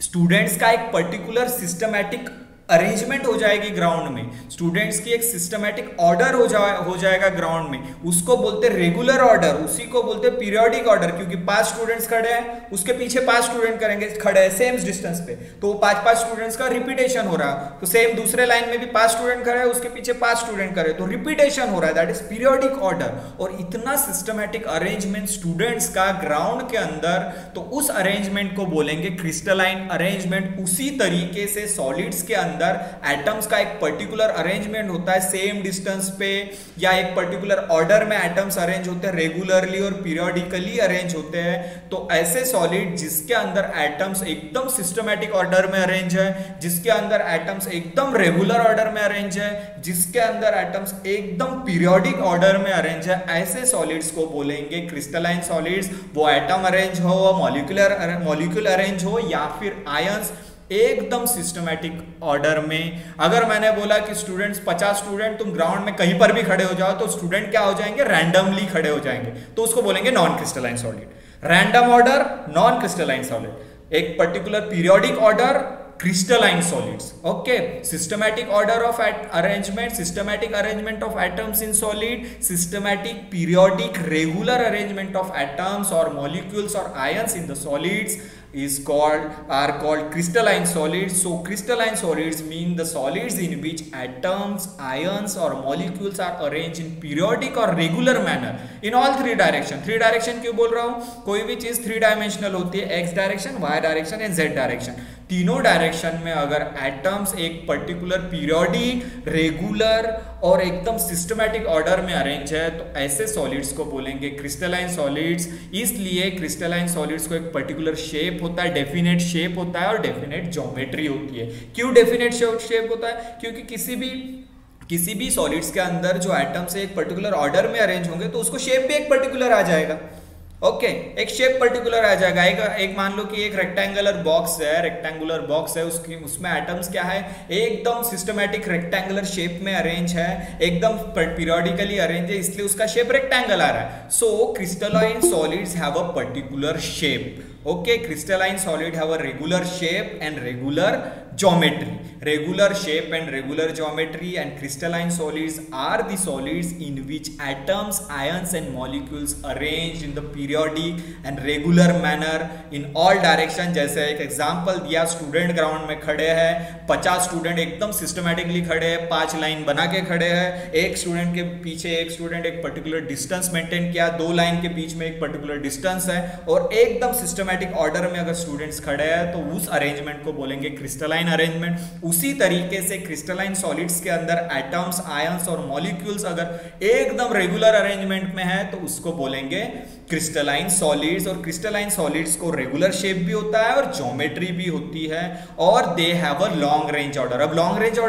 स्टूडेंट्स का एक पर्टिकुलर सिस्टमैटिक अरेंजमेंट हो जाएगी ग्राउंड में, स्टूडेंट्स की एक सिस्टमैटिक ऑर्डर हो जाएगा ग्राउंड में, उसको बोलते रेगुलर ऑर्डर, उसी को बोलते पीरियोडिक ऑर्डर, क्योंकि 5 स्टूडेंट्स खड़े हैं, उसके पीछे 5 स्टूडेंट करेंगे खड़े हैं सेम डिस्टेंस पे, तो 5-5 स्टूडेंट्स का रिपीटेशन हो रहा है। तो सेम दूसरे लाइन में भी 5 स्टूडेंट खड़े हैं, उसके पीछे 5 स्टूडेंट खड़े, तो रिपीटेशन हो रहा है, दैट इज पीरियोडिक ऑर्डर। और इतना सिस्टमैटिक अरेंजमेंट स्टूडेंट्स का ग्राउंड के अंदर, तो उस अरेंजमेंट को बोलेंगे क्रिस्टलाइन अरेंजमेंट। उसी तरीके से सॉलिड्स के अंदर एटम्स का एक पर्टिकुलर अरेंजमेंट होता है सेम डिस्टेंस पे, या एक पर्टिकुलर ऑर्डर में एटम्स अरेंज होते हैं, रेगुलरली और पीरियोडिकली अरेंज होते हैं। तो ऐसे सॉलिड जिसके अंदर एटम्स एकदम सिस्टमैटिक ऑर्डर में अरेंज है, जिसके अंदर एटम्स एकदम रेगुलर ऑर्डर में अरेंज है, जिसके अंदर एटम्स एकदम पीरियोडिक ऑर्डर में अरेंज है, ऐसे सॉलिड्स को बोलेंगे क्रिस्टलाइन सॉलिड्स। वो एटम अरेंज हो, मॉलिक्यूल अरेंज हो, या फिर आयंस एकदम सिस्टमैटिक ऑर्डर में। अगर मैंने बोला कि स्टूडेंट्स 50 स्टूडेंट तुम ग्राउंड में कहीं पर भी खड़े हो जाओ, तो स्टूडेंट क्या हो जाएंगे, रैंडमली खड़े हो जाएंगे, तो उसको बोलेंगे non crystalline solid. Random order non crystalline solid, एक particular periodic order crystalline solids. Okay, systematic order of arrangement, systematic arrangement of atoms in solid, systematic periodic regular arrangement of atoms or molecules or ions in the solids are called crystalline solids. So crystalline solids mean the solids in which atoms, ions or molecules are arranged in periodic or regular manner in all 3 direction. 3 direction क्यों बोल रहा हूँ, कोई भी चीज 3 dimensional होती है, x direction, y direction and z direction. तीनों डायरेक्शन में अगर एटम्स एक पर्टिकुलर पीरियोडिक, रेगुलर और एकदम सिस्टमैटिक ऑर्डर में अरेंज है, तो ऐसे सॉलिड्स को बोलेंगे क्रिस्टलाइन सॉलिड्स। इसलिए क्रिस्टलाइन सॉलिड्स को एक पर्टिकुलर शेप होता है, डेफिनेट शेप होता है और डेफिनेट ज्योमेट्री होती है। क्यों डेफिनेट शेप होता है, क्योंकि किसी भी सॉलिड्स के अंदर जो एटम्स एक पर्टिकुलर ऑर्डर में अरेंज होंगे तो उसको शेप भी एक पर्टिकुलर आ जाएगा। ओके, एक शेप पर्टिकुलर आ जाएगा। एक मान लो कि एक रेक्टेंगुलर बॉक्स है, उसमें एटम्स क्या है, एकदम सिस्टमैटिक रेक्टेंगुलर शेप में अरेंज है, एकदम पीरियोडिकली अरेंज है, इसलिए उसका शेप रेक्टेंगल आ रहा है। So crystalline solids have a particular shape. Okay, crystalline solid have a regular shape and regular geometry. Regular shape and regular geometry, and crystalline solids are the solids in which atoms, ions and molecules arranged in the periodic and regular manner in all direction. जैसे एक example दिया, student ground में खड़े हैं, 50 student एकदम systematically खड़े हैं, 5 line बना के खड़े हैं, एक स्टूडेंट के पीछे एक स्टूडेंट एक पर्टिकुलर डिस्टेंस मेंटेन किया, 2 लाइन के बीच में एक पर्टिकुलर डिस्टेंस है, और एकदम सिस्टमैटिक ऑर्डर में अगर स्टूडेंट्स खड़े हैं तो उस अरेंजमेंट को बोलेंगे क्रिस्टलाइन अरेंजमेंट। उसी तरीके से क्रिस्टलाइन सॉलिड्स के अंदर एटम्स, आयंस और मॉलिक्यूल्स अगर एकदम रेगुलर अरेंजमेंट में है तो उसको बोलेंगे क्रिस्टलाइन सॉलिड्स। और क्रिस्टलाइन सॉलिड्स को रेगुलर शेप भी होता है और ज्योमेट्री भी होती है, और they have a long range order. अब लॉन्ग रेंज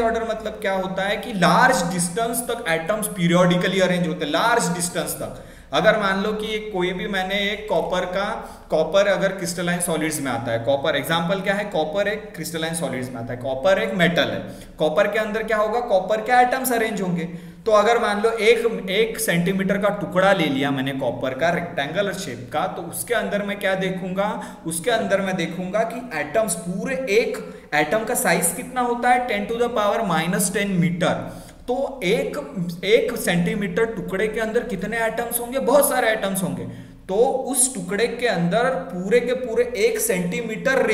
ऑर्डर मतलब क्या होता है कि लार्ज डिस्टेंस तक एटम्स पीरियोडिकली अरेंज होते हैं, लार्ज डिस्टेंस तक। अगर मान लो कि कोई भी मैंने एक कॉपर अगर क्रिस्टलाइन सॉलिड्स में आता है, कॉपर एग्जांपल क्या है, कॉपर एक क्रिस्टलाइन सॉलिड्स में आता है, कॉपर एक मेटल है, कॉपर के अंदर क्या होगा, कॉपर के एटम्स अरेंज होंगे। तो अगर मान लो एक सेंटीमीटर का टुकड़ा ले लिया मैंने कॉपर का रेक्टेंगुलर शेप का, तो उसके अंदर मैं क्या देखूंगा, उसके अंदर मैं देखूंगा कि एटम्स पूरे, एक एटम का साइज कितना होता है 10⁻⁻10 मीटर। तो एक सेंटीमीटर टुकड़े के अंदर कितने एटम्स होंगे, बहुत सारे एटम्स होंगे। तो उस टुकड़े के अंदर पूरे के पूरे 1 सेंटीमीटर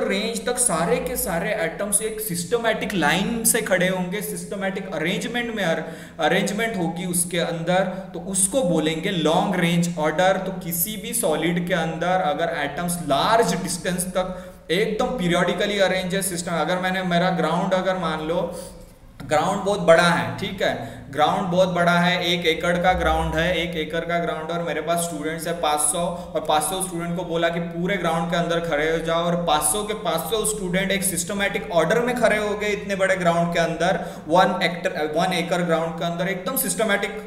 रेंज तक सारे के सारे एटम्स एक सिस्टमैटिक लाइन से खड़े होंगे, सिस्टमैटिक अरेंजमेंट होगी उसके अंदर, तो उसको बोलेंगे लॉन्ग रेंज ऑर्डर। तो किसी भी सॉलिड के अंदर अगर एटम्स लार्ज डिस्टेंस तक एकदम पीरियोडिकली अरेंज है सिस्टम, अगर मैंने मेरा ग्राउंड अगर मान लो ग्राउंड बहुत बड़ा है, ठीक है, ग्राउंड बहुत बड़ा है, 1 एकड़ का ग्राउंड है, 1 एकड़ का ग्राउंड, और मेरे पास स्टूडेंट्स है 500, और 500 स्टूडेंट को बोला कि पूरे ग्राउंड के अंदर खड़े हो जाओ, और 500 के 500 स्टूडेंट एक सिस्टमैटिक ऑर्डर में खड़े हो गए इतने बड़े ग्राउंड के अंदर, 1 एकड़ ग्राउंड के अंदर एकदम सिस्टमैटिक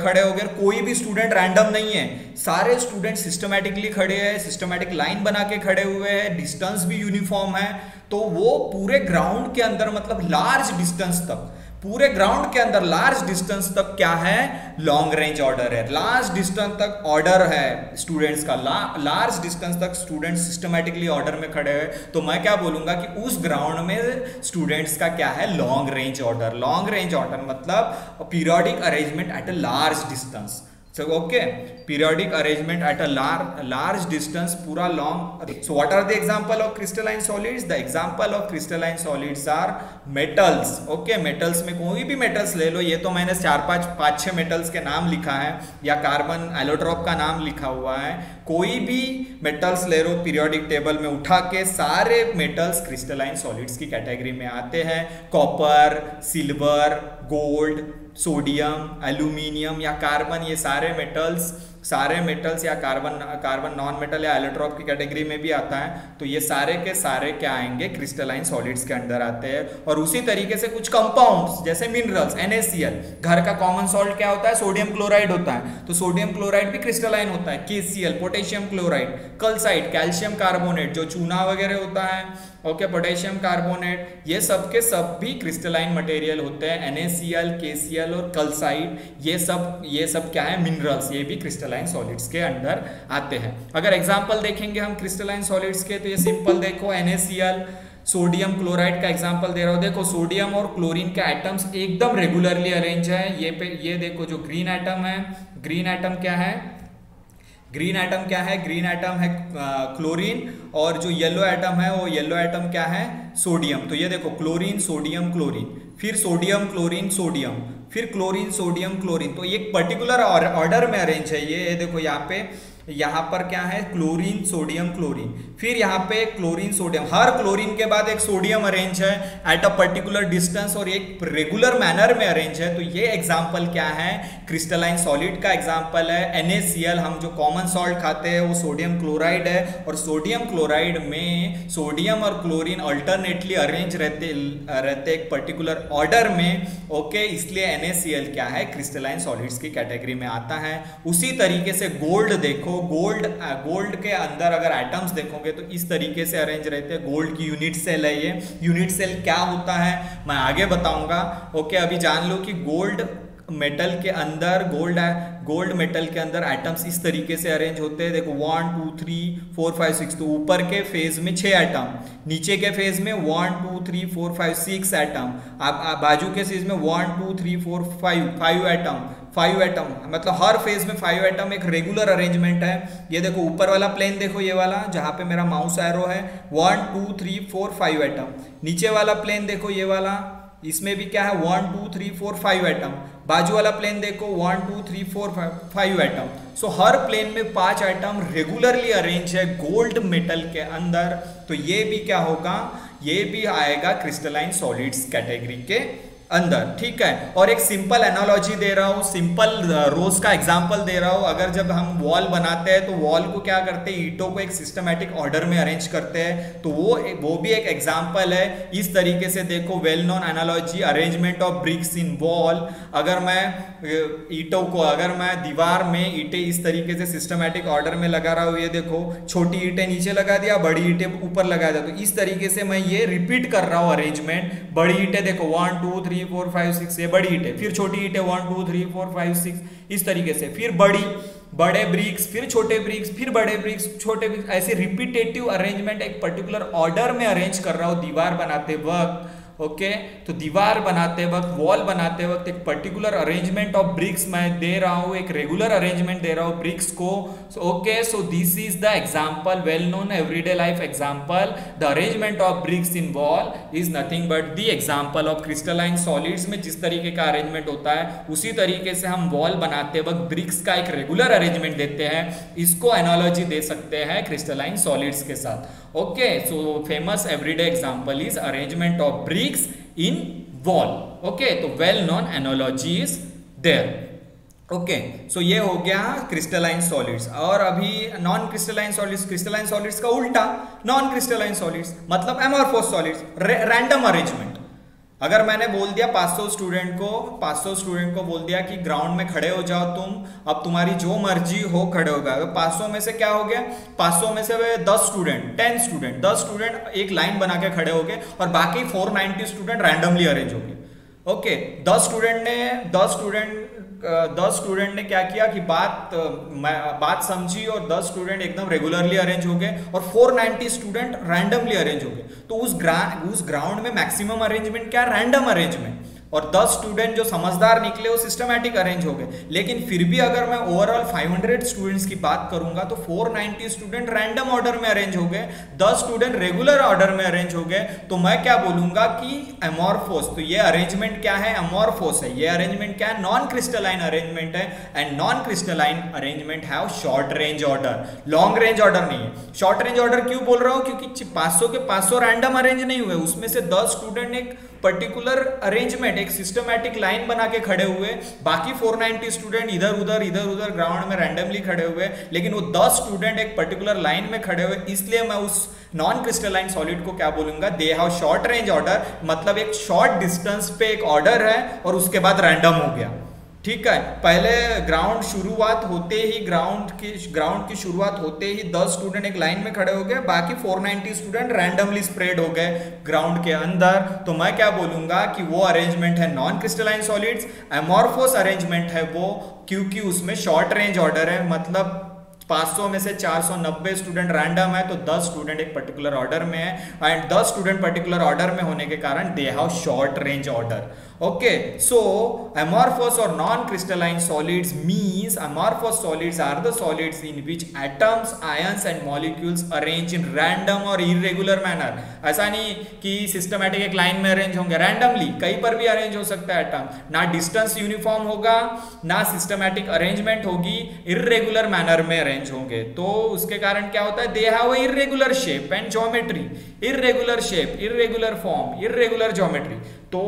खड़े हो गए। कोई भी स्टूडेंट रैंडम नहीं है, सारे स्टूडेंट सिस्टमैटिकली खड़े हैं, सिस्टमैटिक लाइन बना के खड़े हुए हैं, डिस्टेंस भी यूनिफॉर्म है। तो वो पूरे ग्राउंड के अंदर मतलब लार्ज डिस्टेंस तक, पूरे ग्राउंड के अंदर लार्ज डिस्टेंस तक क्या है, लॉन्ग रेंज ऑर्डर है, लार्ज डिस्टेंस तक ऑर्डर है स्टूडेंट्स का, लार्ज डिस्टेंस तक स्टूडेंट सिस्टमैटिकली ऑर्डर में खड़े हैं। तो मैं क्या बोलूंगा कि उस ग्राउंड में स्टूडेंट्स का क्या है, long range order. Long range order मतलब periodic arrangement at a large distance. So okay, periodic arrangement at a large distance, पूरा long. So what are the example of crystalline solids? The example of crystalline solids are metals. Okay, metals में कोई भी metals ले लो, ये तो मैंने 4-5-6 metals के नाम लिखा है, या कार्बन एलोट्रोप का नाम लिखा हुआ है। कोई भी मेटल्स ले लो पीरियोडिक टेबल में उठा के, सारे मेटल्स क्रिस्टलाइन सॉलिड्स की कैटेगरी में आते हैं। Copper, silver, gold, sodium, aluminium या कार्बन, ये सारे मेटल्स या कार्बन नॉन मेटल या एलोट्रोप की कैटेगरी में भी आता है। तो ये सारे के सारे क्या आएंगे, क्रिस्टलाइन सॉलिड्स के अंदर आते हैं। और उसी तरीके से कुछ कंपाउंड्स जैसे मिनरल्स, NaCl, घर का कॉमन सॉल्ट क्या होता है, सोडियम क्लोराइड होता है, तो सोडियम क्लोराइड भी क्रिस्टलाइन होता है। KCl, potassium chloride, calcite, calcium carbonate जो चूना वगैरह होता है, ओके, पोटेशियम कार्बोनेट, ये सब के सब भी क्रिस्टलाइन मटेरियल होते हैं। NaCl, KCl और कल्साइट, ये सब क्या है, मिनरल्स, ये भी क्रिस्टलाइन सॉलिड्स के अंदर आते हैं। अगर एग्जांपल देखेंगे हम क्रिस्टलाइन सॉलिड्स के, तो ये सिंपल देखो, NaCl, सोडियम क्लोराइड का एग्जांपल दे रहा हूं। देखो सोडियम और क्लोरीन के एटम्स एकदम रेगुलरली अरेंज है। ये देखो जो ग्रीन एटम है, ग्रीन एटम क्या है, ग्रीन एटम है क्लोरीन, और जो येलो एटम है वो येलो एटम क्या है, सोडियम। तो ये देखो क्लोरीन, सोडियम, क्लोरीन, फिर सोडियम, क्लोरीन, सोडियम, फिर क्लोरीन, सोडियम, क्लोरीन। तो ये एक पर्टिकुलर ऑर्डर में अरेंज है। ये देखो यहाँ पर क्या है, क्लोरीन, सोडियम, क्लोरीन, फिर यहाँ पे क्लोरीन, सोडियम, हर क्लोरीन के बाद एक सोडियम अरेंज है एट अ पर्टिकुलर डिस्टेंस और एक रेगुलर मैनर में अरेंज है। तो ये एग्जांपल क्या है, क्रिस्टलाइन सॉलिड का एग्जांपल है। NaCl, हम जो कॉमन सॉल्ट खाते हैं वो सोडियम क्लोराइड है, और सोडियम क्लोराइड में सोडियम और क्लोरीन अल्टरनेटली अरेंज रहते एक पर्टिकुलर ऑर्डर में, ओके, इसलिए NaCl क्या है, क्रिस्टलाइन सॉलिड्स की कैटेगरी में आता है। उसी तरीके से गोल्ड देखो, गोल्ड के अंदर अगर एटम्स देखोगे तो इस तरीके से अरेंज रहते हैं। गोल्ड की यूनिट सेल है ये। यूनिट सेल क्या होता है मैं आगे बताऊंगा, ओके। अभी जान लो कि गोल्ड मेटल के अंदर एटम्स इस तरीके से अरेंज होते हैं। देखो 1 2 3 4 5 6, तो ऊपर के फेज में 6 एटम, नीचे के फेज में 1 2 3 4 5 6 एटम, आप बाजू के फेज में 1 2 3 4 5 एटम, 5 एटम, मतलब हर फेज में 5 एटम, एक रेगुलर अरेंजमेंट है। ये देखो ऊपर वाला प्लेन देखो, ये वाला जहां पे मेरा माउस एरो है, 1 2 3 4 5 एटम। नीचे वाला प्लेन देखो, ये वाला, इसमें भी क्या है, 1 2 3 4 5 एटम। बाजू वाला प्लेन देखो, 1 2 3 4 5 एटम। सो हर प्लेन में 5 एटम रेगुलरली अरेंज है गोल्ड मेटल के अंदर। तो ये भी क्या होगा, ये भी आएगा क्रिस्टलाइन सॉलिड्स कैटेगरी के अंदर, ठीक है। और एक सिंपल एनालॉजी दे रहा हूँ, सिंपल रोज का एग्जांपल दे रहा हूँ। अगर जब हम वॉल बनाते हैं तो वॉल को क्या करते हैं, ईंटों को एक सिस्टमैटिक ऑर्डर में अरेंज करते हैं, तो वो भी एक एग्जांपल है। इस तरीके से देखो, well known analogy, arrangement of BRICS in wall. अगर मैं ईंटों को, अगर मैं दीवार में ईंटें इस तरीके से सिस्टमैटिक ऑर्डर में लगा रहा हूँ, ये देखो छोटी ईंटें नीचे लगा दिया, बड़ी ईंटें ऊपर लगा दिया, तो इस तरीके से मैं ये रिपीट कर रहा हूँ अरेंजमेंट। बड़ी ईंटें देखो 1 2 3 4 5 6, ये बड़ी ईंटें, फिर छोटी ईंटें 1 2 3 4 5 6, इस तरीके से, फिर बड़े ब्रिक्स, फिर छोटे ब्रिक्स, फिर बड़े ब्रिक्स, छोटे ब्रिक्स, ऐसे रिपीटेटिव अरेंजमेंट एक पर्टिकुलर ऑर्डर में अरेंज कर रहा हूँ दीवार बनाते वक्त। ओके, तो दीवार बनाते वक्त, वॉल बनाते वक्त एक पर्टिकुलर अरेंजमेंट ऑफ ब्रिक्स मैं दे रहा हूँ, एक रेगुलर अरेंजमेंट दे रहा हूँ ब्रिक्स को। Okay, so this is the example, well known everyday life example. The arrangement of BRICS in wall is nothing but the example of crystalline solids में जिस तरीके का अरेंजमेंट होता है, उसी तरीके से हम वॉल बनाते वक्त ब्रिक्स का एक रेगुलर अरेंजमेंट देते हैं। इसको एनालॉजी दे सकते हैं क्रिस्टलाइन सॉलिड्स के साथ। Okay, so famous everyday example is arrangement of bricks in wall. Okay, तो well known analogy is there. Okay, so ये हो गया क्रिस्टलाइन सॉलिड्स। और अभी non crystalline solids, crystalline solids का उल्टा नॉन क्रिस्टलाइन सॉलिड्स मतलब एमॉर्फोस सॉलिड्स, रैंडम अरेंजमेंट। अगर मैंने बोल दिया 500 स्टूडेंट को बोल दिया कि ग्राउंड में खड़े हो जाओ तुम, अब तुम्हारी जो मर्जी हो खड़े हो गए। 500 में से क्या हो गया, 500 में से 10 स्टूडेंट एक लाइन बना के खड़े हो गए और बाकी 490 स्टूडेंट रैंडमली अरेंज हो गए। ओके, 10 स्टूडेंट ने क्या किया कि बात समझी और 10 स्टूडेंट एकदम रेगुलरली अरेंज हो गए और 490 स्टूडेंट रैंडमली अरेंज हो गए। तो उस ग्राउंड में मैक्सिमम अरेंजमेंट क्या, रैंडम अरेंजमेंट। और 10 स्टूडेंट जो समझदार निकले वो सिस्टमैटिक अरेंज हो गए। लेकिन फिर भी अगर मैं ओवरऑल 500 स्टूडेंट्स की बात करूंगा तो 490 स्टूडेंट रैंडम ऑर्डर में अरेंज हो गए, 10 स्टूडेंट रेगुलर ऑर्डर में अरेंज हो गए। तो मैं क्या बोलूंगा कि एमॉर्फोस, तो ये अरेंजमेंट क्या है, एमॉर्फोस है। ये अरेंजमेंट क्या है, नॉन क्रिस्टलाइन अरेंजमेंट है। And non crystalline arrangement have short range order, long range order नहीं है। शॉर्ट रेंज ऑर्डर क्यों बोल रहा हूं, क्योंकि 500 के 500 रैंडम अरेंज नहीं हुए, उसमें से 10 स्टूडेंट एक पर्टिकुलर अरेंजमेंट, एक सिस्टमैटिक लाइन बना के खड़े हुए, बाकी 490 स्टूडेंट इधर उधर ग्राउंड में रैंडमली खड़े हुए, लेकिन वो 10 स्टूडेंट एक पर्टिकुलर लाइन में खड़े हुए। इसलिए मैं उस नॉन क्रिस्टलाइन सॉलिड को क्या बोलूंगा, they have short range order, मतलब एक शॉर्ट डिस्टेंस पे एक ऑर्डर है और उसके बाद रैंडम हो गया। ठीक है, पहले ग्राउंड की शुरुआत होते ही 10 स्टूडेंट एक लाइन में खड़े हो गए, बाकी 490 स्टूडेंट रैंडमली स्प्रेड हो गए ग्राउंड के अंदर। तो मैं क्या बोलूंगा कि वो अरेंजमेंट है नॉन क्रिस्टलाइन सॉलिड्स। एमॉर्फोस अरेंजमेंट है वो, क्योंकि उसमें शॉर्ट रेंज ऑर्डर है, मतलब 500 में से 490 स्टूडेंट रैंडम है, तो 10 स्टूडेंट एक पर्टिकुलर ऑर्डर में है एंड 10 स्टूडेंट पर्टिकुलर ऑर्डर में होने के कारण दे have short range order. Okay, so amorphous or non-crystalline solids means amorphous solids are the solids in which atoms, ions and molecules arrange in random or irregular manner। ऐसा नहीं कि systematic एक line में arrange होंगे, randomly कहीं पर भी arrange हो सकता है एटम। ना डिस्टेंस यूनिफॉर्म होगा, ना सिस्टमैटिक अरेंजमेंट होगी, इर्रेगुलर मैनर में अरेंज होंगे। तो उसके कारण क्या होता है, they have irregular shape and geometry, irregular shape, irregular form, irregular geometry. तो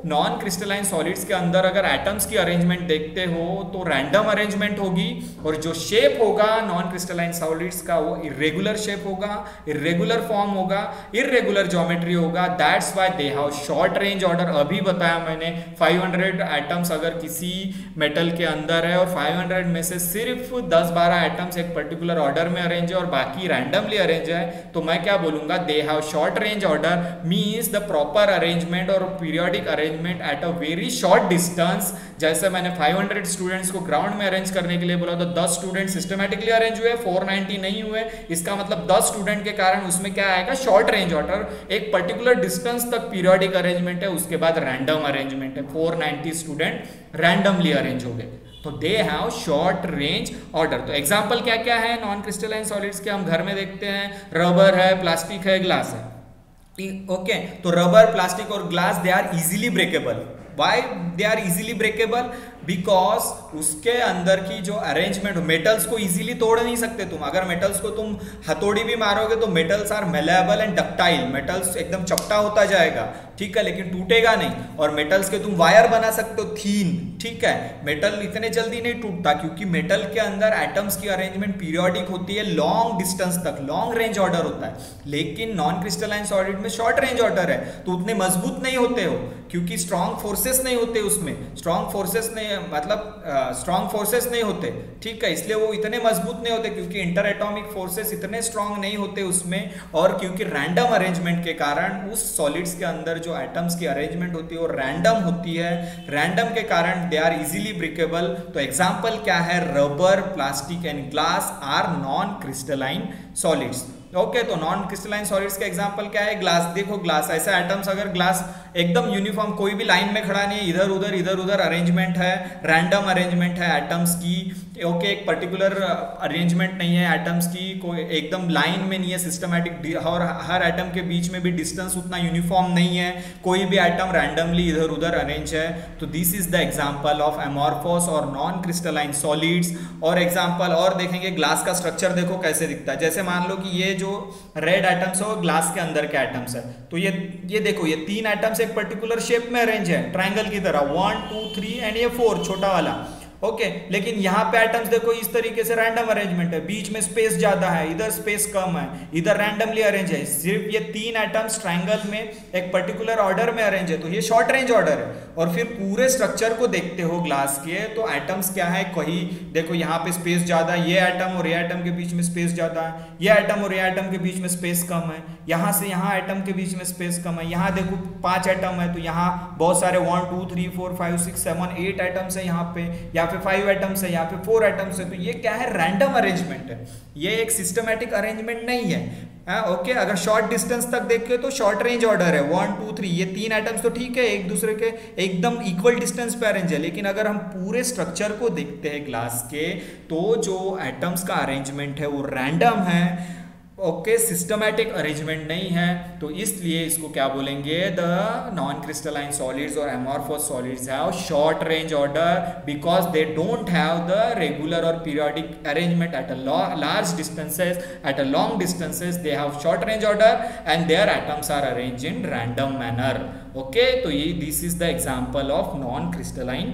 नॉन क्रिस्टलाइन सॉलिड्स के अंदर अगर एटम्स की अरेंजमेंट देखते हो तो रैंडम अरेंजमेंट होगी, और जो शेप होगा नॉन क्रिस्टलाइन सॉलिड्स का वो इरेगुलर शेप होगा, इरेगुलर फॉर्म होगा, इरेगुलर ज्योमेट्री होगा। That's why they have short range order. अभी बताया मैंने 500 एटम्स अगर किसी मेटल के अंदर है और 500 में से सिर्फ 10-12 एटम्स एक पर्टिकुलर ऑर्डर में अरेंज है और बाकी रैंडमली अरेंज है, तो मैं क्या बोलूंगा, they have short range order means the proper arrangement और periodic arrangement at a very short distance. जैसे मैंने 500 स्टूडेंट्स को ग्राउंड में अरेंज करने के लिए बोला तो 10 स्टूडेंट सिस्टमैटिकली अरेंज हुए, 490 नहीं हुए। इसका मतलब 10 स्टूडेंट के कारण उसमें क्या आएगा, शॉर्ट रेंज ऑर्डर। एक पर्टिकुलर डिस्टेंस तक पीरियोडिक अरेंजमेंट है, उसके बाद रैंडम अरेंजमेंट है। 490 स्टूडेंट रैंडमली अरेंज हो गए, तो दे हैव शॉर्ट रेंज ऑर्डर। तो एग्जांपल क्या क्या है नॉन क्रिस्टलाइन सॉलिड्स के, हम घर में देखते हैं, रबर है, प्लास्टिक है, ग्लास है। ओके, तो रबर, प्लास्टिक और glass they are easily breakable. Why they are easily breakable? Because उसके अंदर की जो अरेंजमेंट, मेटल्स को इजीली तोड़ नहीं सकते तुम। अगर मेटल्स को तुम हथौड़ी भी मारोगे तो metals are malleable and ductile, metals एकदम चपटा होता जाएगा, ठीक है, लेकिन टूटेगा नहीं। और मेटल्स के तुम वायर बना सकते हो थीन, ठीक है, मेटल इतने जल्दी नहीं टूटता क्योंकि मेटल के अंदर एटम्स की अरेंजमेंट पीरियोडिक होती है, लॉन्ग डिस्टेंस तक, लॉन्ग रेंज ऑर्डर होता है। लेकिन नॉन क्रिस्टलाइन सॉलिड में शॉर्ट रेंज ऑर्डर है, तो उतने मजबूत नहीं होते हो क्योंकि स्ट्रॉन्ग फोर्सेस नहीं होते उसमें, स्ट्रॉन्ग फोर्सेस नहीं, मतलब स्ट्रॉन्ग फोर्सेस नहीं होते, ठीक है, इसलिए वो इतने मजबूत नहीं होते क्योंकि इंटर एटॉमिक फोर्सेस इतने स्ट्रॉन्ग नहीं होते उसमें। और क्योंकि रैंडम अरेंजमेंट के कारण उस सॉलिड्स के अंदर जो एटम्स की अरेंजमेंट होती है वो रैंडम होती है, रैंडम के कारण दे आर इजीली ब्रेकेबल। तो एग्जांपल क्या है, rubber, plastic and glass are non crystalline solids. Okay, तो नॉन क्रिस्टलाइन सॉलिड्स का एग्जांपल क्या है, ग्लास। देखो ग्लास, ऐसा एटम्स, अगर ग्लास एकदम यूनिफॉर्म, कोई भी लाइन में खड़ा नहीं है, इधर उधर अरेंजमेंट है, रैंडम अरेंजमेंट है एटम्स की, ओके, एक पर्टिकुलर अरेंजमेंट नहीं है एटम्स की, कोई एकदम लाइन में नहीं है सिस्टमैटिक, और हर एटम के बीच में भी डिस्टेंस उतना यूनिफॉर्म नहीं है, कोई भी एटम रैंडमली इधर उधर अरेंज है। तो this is the example of amorphous और नॉन क्रिस्टलाइन सॉलिड्स। और एग्जांपल और देखेंगे, ग्लास का स्ट्रक्चर देखो कैसे दिखता है। जैसे मान लो कि ये जो रेड एटम्स है वो ग्लास के अंदर के एटम्स है, तो ये देखो, ये 3 एटम्स एक पर्टिकुलर शेप में अरेंज है ट्रायंगल की तरह, 1 2 3 एंड ये 4 छोटा वाला, ओके। लेकिन यहाँ पे एटम्स देखो इस तरीके से रैंडम अरेंजमेंट है, बीच में स्पेस ज्यादा है, इधर स्पेस कम है, इधर रैंडमली अरेंज है। सिर्फ ये 3 एटम्स ट्रायंगल में एक पर्टिकुलर ऑर्डर में अरेंज है, तो ये शॉर्ट रेंज ऑर्डर है। और फिर पूरे स्ट्रक्चर को देखते हो ग्लास के, तो एटम्स क्या है, कहीं देखो यहाँ पे स्पेस ज्यादा है, ये एटम और ये एटम के बीच में स्पेस ज्यादा है, ये एटम और ये एटम के बीच में स्पेस कम है, यहाँ से यहाँ एटम के बीच में स्पेस कम है, यहाँ देखो 5 एटम है तो यहाँ बहुत सारे 1 2 3 4 5 6 7 8 एटम्स है यहाँ पे, या फिर 5 एटम्स है, यहाँ पे 4 एटम्स है। तो ये क्या है, रैंडम अरेंजमेंट है, ये एक सिस्टमैटिक अरेंजमेंट नहीं है। ओके, अगर शॉर्ट डिस्टेंस तक देखें तो शॉर्ट रेंज ऑर्डर है 1 2 3, ये 3 एटम्स तो ठीक है एक दूसरे के एकदम इक्वल डिस्टेंस पे अरेंज है। लेकिन अगर हम पूरे स्ट्रक्चर को देखते हैं ग्लास के, तो जो एटम्स का अरेंजमेंट है वो रैंडम है, ओके, सिस्टमैटिक अरेंजमेंट नहीं है। तो इसलिए इसको क्या बोलेंगे, द नॉन क्रिस्टलाइन सॉलिड्स और amorphous solids have short range order because they don't have the regular और periodic arrangement at a large distances, at a long distances they have short range order and their atoms are arrange in random manner. Okay, तो ये this is the example of non crystalline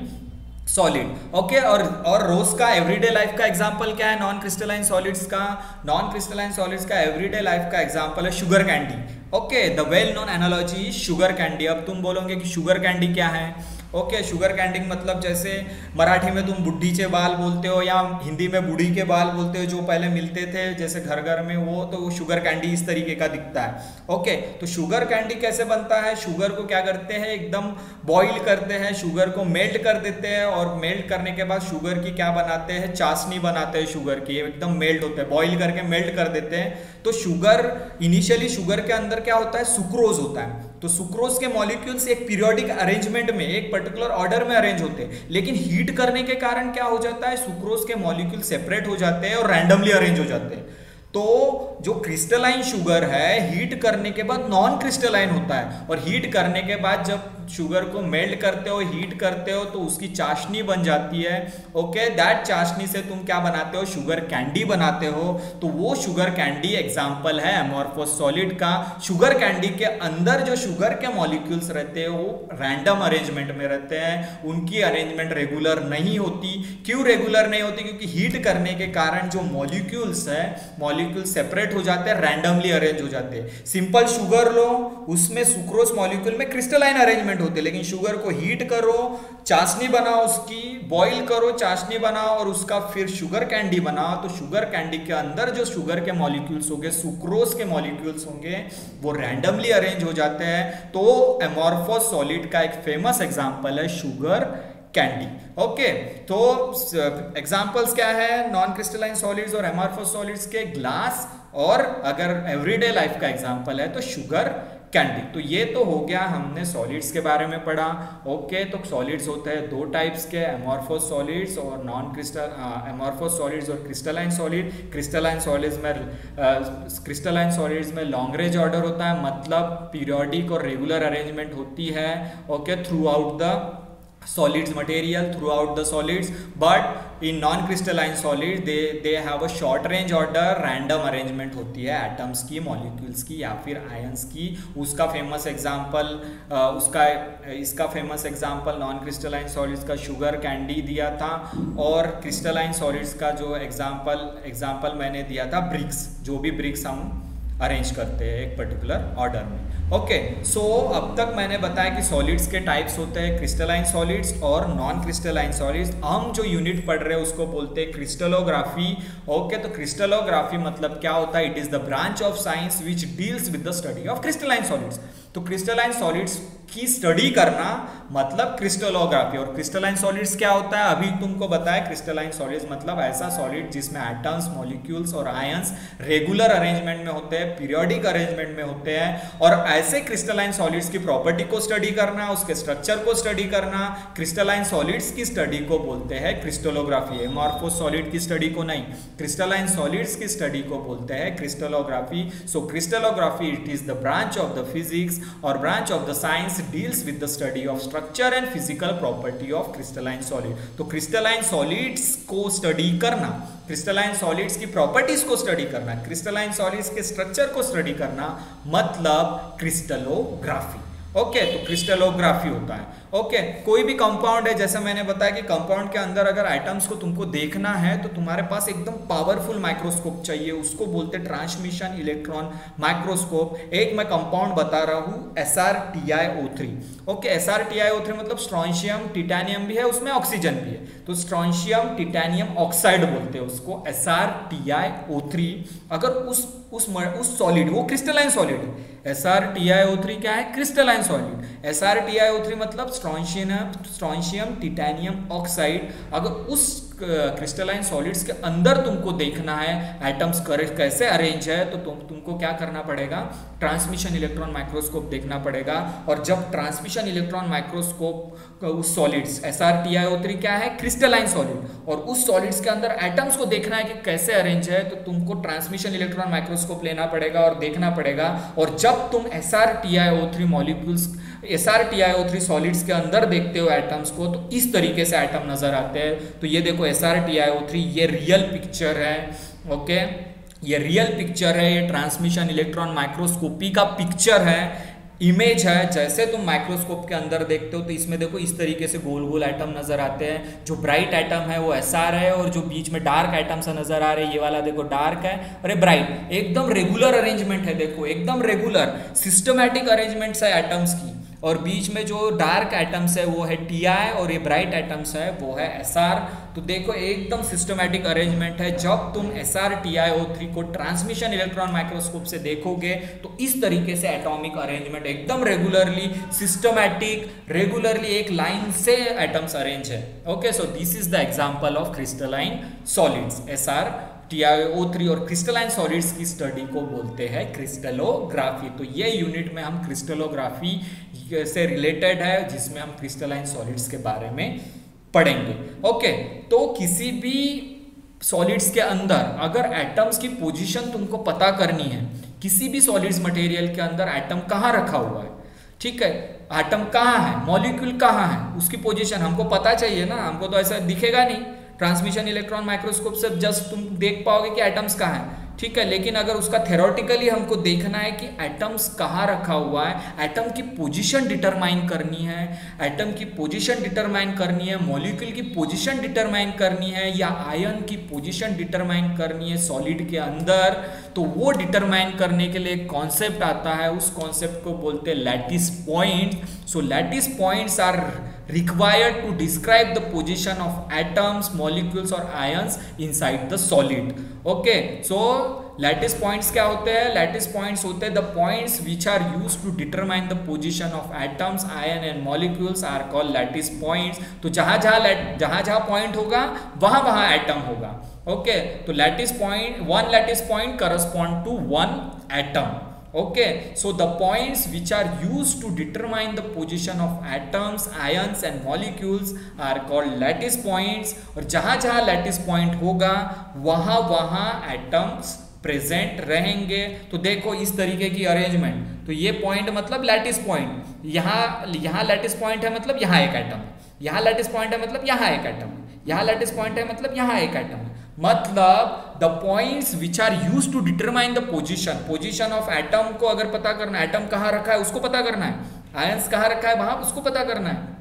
solid. Okay, और रोज का everyday life का example क्या है non crystalline solids का, non crystalline solids का एवरीडे लाइफ का एग्जांपल है sugar candy. Okay, the well known analogy is sugar candy. अब तुम बोलोगे कि शुगर कैंडी क्या है, ओके, शुगर कैंडी मतलब जैसे मराठी में तुम बुढ़ीचे बाल बोलते हो या हिंदी में बूढ़ी के बाल बोलते हो, जो पहले मिलते थे जैसे घर घर में, वो तो शुगर कैंडी इस तरीके का दिखता है। ओके, तो शुगर कैंडी कैसे बनता है, शुगर को क्या करते हैं, एकदम बॉईल करते हैं, शुगर को मेल्ट कर देते हैं, और मेल्ट करने के बाद शुगर की क्या बनाते हैं, चाशनी बनाते हैं शुगर की, एकदम मेल्ट होते हैं, बॉईल करके मेल्ट कर देते हैं। तो शुगर, इनिशियली शुगर के अंदर क्या होता है, सुक्रोज होता है। तो सुक्रोज के मॉलिक्यूल्स एक पीरियोडिक अरेंजमेंट में, एक पर्टिकुलर ऑर्डर में अरेंज होते हैं, लेकिन हीट करने के कारण क्या हो जाता है, सुक्रोज के मॉलिक्यूल सेपरेट हो जाते हैं और रैंडमली अरेंज हो जाते हैं। तो जो क्रिस्टलाइन शुगर है, हीट करने के बाद नॉन क्रिस्टलाइन होता है, और हीट करने के बाद जब शुगर को मेल्ट करते हो, हीट करते हो, तो उसकी चाशनी बन जाती है। ओके, दैट चाशनी से तुम क्या बनाते हो, शुगर कैंडी बनाते हो। तो वो शुगर कैंडी एग्जांपल है एमॉर्फोस सॉलिड का। शुगर कैंडी के अंदर जो शुगर के मॉलिक्यूल्स रहते हैं वो रैंडम अरेंजमेंट में रहते हैं, उनकी अरेंजमेंट रेगुलर नहीं होती। क्यों रेगुलर नहीं होती, क्योंकि हीट करने के कारण जो मॉलिक्यूल्स है, मॉलिक्यूल सेपरेट हो जाते हैं, रैंडमली अरेंज हो जाते हैं। सिंपल शुगर लो, उसमें सुक्रोज मॉलिक्यूल में क्रिस्टलाइन अरेंजमेंट होते, लेकिन शुगर को हीट करो, चाशनी बनाओ, उसकी बॉईल करो, चाशनी बनाओ, और उसका फिर शुगर कैंडी बनाओ। तो शुगर कैंडी के अंदर जो शुगर के मॉलिक्यूल्स होंगे, सुक्रोज के मॉलिक्यूल्स होंगे, वो रैंडमली अरेंज हो जाते हैं। तो एमॉर्फोस सॉलिड का एक फेमस एग्जांपल है शुगर कैंडी। ओके, तो एग्जांपल्स क्या है नॉन क्रिस्टलाइन सॉलिड्स और एमॉर्फोस सॉलिड्स के, ग्लास, और अगर एवरीडे लाइफ का एग्जांपल है तो शुगर कैंडी। तो ये तो हो गया, हमने सॉलिड्स के बारे में पढ़ा। ओके, तो सॉलिड्स होते हैं 2 टाइप्स के, एमॉर्फोस सॉलिड्स और नॉन क्रिस्टल, एमॉर्फोस सॉलिड्स और क्रिस्टलाइन सॉलिड। क्रिस्टलाइन सॉलिड्स में लॉन्ग रेंज ऑर्डर होता है, मतलब पीरियोडिक और रेगुलर अरेंजमेंट होती है, okay, through out the solids material throughout the solids, but in non crystalline solid they have a short range order, random arrangement होती है atoms की, molecules की या फिर ions की. उसका famous example इसका famous example non crystalline solids का sugar candy दिया था, और crystalline solids का जो example मैंने दिया था bricks, जो भी bricks हम अरेंज करते हैं एक पर्टिकुलर ऑर्डर में. ओके, सो अब तक मैंने बताया कि सॉलिड्स के टाइप्स होते हैं क्रिस्टलाइन सॉलिड्स और नॉन क्रिस्टलाइन सॉलिड्स. हम जो यूनिट पढ़ रहे हैं उसको बोलते हैं क्रिस्टलोग्राफी. ओके, तो क्रिस्टलोग्राफी मतलब क्या होता है? It is the branch of science which deals with the study of crystalline solids. तो क्रिस्टलाइन सॉलिड्स की स्टडी करना मतलब क्रिस्टलोग्राफी. और क्रिस्टलाइन सॉलिड्स क्या होता है? अभी तुमको बताया क्रिस्टलाइन सॉलिड्स मतलब ऐसा सॉलिड जिसमें एटम्स, मॉलिक्यूल्स और आयंस रेगुलर अरेंजमेंट में होते हैं, पीरियोडिक अरेंजमेंट में होते हैं. और ऐसे क्रिस्टलाइन सॉलिड्स की प्रॉपर्टी को स्टडी करना, उसके स्ट्रक्चर को स्टडी करना, क्रिस्टलाइन सॉलिड्स की स्टडी को बोलते हैं क्रिस्टलोग्राफी. एमॉर्फोस सॉलिड की स्टडी को नहीं, क्रिस्टलाइन सॉलिड्स की स्टडी को बोलते हैं crystallography. So crystallography it is the branch of the physics और branch of the science deals with the study of structure and physical property of crystalline solid. तो crystalline solids को study करना, crystalline solids की properties को study करना, crystalline solids के structure को study करना मतलब क्रिस्टलोग्राफी. ओके, तो क्रिस्टलोग्राफी होता है. ओके, कोई भी कंपाउंड है, जैसे मैंने बताया कि कंपाउंड के अंदर अगर आइटम्स को तुमको देखना है तो तुम्हारे पास एकदम पावरफुल माइक्रोस्कोप चाहिए, उसको बोलते हैं ट्रांसमिशन इलेक्ट्रॉन माइक्रोस्कोप. एक मैं कंपाउंड बता रहा हूँ SrTiO3. ओके, SrTiO3 मतलब स्ट्रोंशियम टिटेनियम भी है, उसमें ऑक्सीजन भी है, तो स्ट्रोंशियम टिटेनियम ऑक्साइड बोलते हैं उसको SrTiO3. अगर उस सॉलिड, वो क्रिस्टलाइन सॉलिड है. SrTiO3 क्या है? Crystalline solid. SrTiO3 मतलब स्ट्रोंशियम टिटेनियम ऑक्साइड. अगर उस क्रिस्टलाइन सॉलिड्स के अंदर तुमको देखना है एटम्स कैसे अरेंज है, तो तुमको क्या करना पड़ेगा? ट्रांसमिशन इलेक्ट्रॉन माइक्रोस्कोप देखना पड़ेगा. और जब ट्रांसमिशन इलेक्ट्रॉन माइक्रोस्कोप उस सॉलिड्स SrTiO3 क्या है? क्रिस्टलाइन सॉलिड, और उस सॉलिड्स के अंदर एटम्स को देखना है कि कैसे अरेंज है, तो तुमको ट्रांसमिशन इलेक्ट्रॉन माइक्रोस्कोप लेना पड़ेगा और देखना पड़ेगा. और जब तुम SrTiO3 मॉलिक्यूल्स, SrTiO3 सॉलिड्स के अंदर देखते हो एटम्स को, तो इस तरीके से एटम नजर आते हैं. तो ये देखो SrTiO3, ये रियल पिक्चर है. ओके, ये रियल पिक्चर है, ये ट्रांसमिशन इलेक्ट्रॉन माइक्रोस्कोपी का पिक्चर है, इमेज है. जैसे तुम माइक्रोस्कोप के अंदर देखते हो तो इसमें देखो इस तरीके से गोल गोल एटम नजर आते हैं. जो ब्राइट एटम है वो SR है, और जो बीच में डार्क एटम सा नजर आ रहे हैं, ये वाला देखो डार्क है और ये ब्राइट. एकदम रेगुलर अरेंजमेंट है, देखो एकदम रेगुलर सिस्टमैटिक अरेंजमेंट्स है एटम्स की. और बीच में जो डार्क एटम्स है वो है Ti, और ये ब्राइट एटम्स है वो है SR. तो देखो एकदम सिस्टमैटिक अरेंजमेंट है. जब तुम SrTiO3 को ट्रांसमिशन इलेक्ट्रॉन माइक्रोस्कोप से देखोगे तो इस तरीके से एटॉमिक अरेंजमेंट एकदम रेगुलरली सिस्टमैटिक, रेगुलरली एक लाइन से एटम्स अरेंज है. Okay, so this is the example of crystalline solids SrTiO3. और क्रिस्टलाइन सॉलिड्स की स्टडी को बोलते हैं क्रिस्टलोग्राफी. तो ये यूनिट में हम क्रिस्टलोग्राफी से रिलेटेड है, जिसमें हम क्रिस्टलाइन सॉलिड्स के बारे में पढ़ेंगे. ओके, तो किसी भी सॉलिड्स के अंदर अगर एटम्स की पोजीशन तुमको पता करनी है, किसी भी सॉलिड्स मटेरियल के अंदर एटम कहाँ रखा हुआ है, ठीक है, एटम कहाँ है, मॉलिक्यूल कहाँ है, उसकी पोजीशन हमको पता चाहिए ना. हमको तो ऐसा दिखेगा नहीं, ट्रांसमिशन इलेक्ट्रॉन माइक्रोस्कोप से जस्ट तुम देख पाओगे कि एटम्स कहाँ है, ठीक है. लेकिन अगर उसका थ्योरेटिकली हमको देखना है कि एटम्स कहाँ रखा हुआ है, एटम की पोजीशन डिटरमाइन करनी है, एटम की पोजीशन डिटरमाइन करनी है, मॉलिक्यूल की पोजीशन डिटरमाइन करनी है, या आयन की पोजीशन डिटरमाइन करनी है सॉलिड के अंदर, तो वो डिटरमाइन करने के लिए एक कॉन्सेप्ट आता है. उस कॉन्सेप्ट को बोलते हैं lattice point. So lattice points are required to describe the position of atoms, molecules और ions inside the solid. Okay, so lattice points क्या होते हैं? lattice points होते हैं the points which are used to determine the position of atoms, ion and molecules are called lattice points. तो जहाँ point होगा वहाँ atom होगा. Okay, तो lattice point, one lattice point correspond to one atom. Okay, so the points which are used to determine the position of atoms, ions and molecules are called lattice points. और जहाँ lattice point होगा वहाँ atoms present रहेंगे। तो देखो इस तरीके की अरेंजमेंट, तो ये पॉइंट मतलब लैटिस पॉइंट, यहाँ लैटिस पॉइंट है मतलब यहाँ एक एटम है, यहाँ लैटिस पॉइंट है मतलब यहाँ एक एटम है, यहाँ लैटिस पॉइंट है मतलब यहाँ एक एटम है। मतलब the points which are use to determine the position of atom को अगर पता करना है, एटम कहाँ रखा है उसको पता करना है, आयंस कहाँ रखा है वहां उसको पता करना है,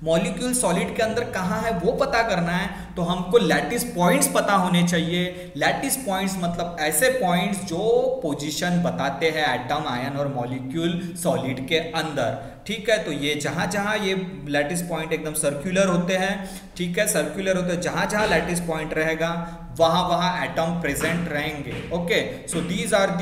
मॉलिक्यूल सॉलिड के अंदर कहाँ है वो पता करना है, तो हमको लैटिस पॉइंट्स पता होने चाहिए। लैटिस पॉइंट्स मतलब ऐसे पॉइंट्स जो पोजीशन बताते हैं एटम, आयन और मॉलिक्यूल सॉलिड के अंदर। ठीक है, तो ये जहाँ जहाँ ये लैटिस पॉइंट एकदम सर्कुलर होते हैं, ठीक है, सर्कुलर होते हैं, जहाँ जहाँ लैटिस पॉइंट रहेगा वहाँ वहाँ एटम प्रेजेंट रहेंगे। Okay, so these are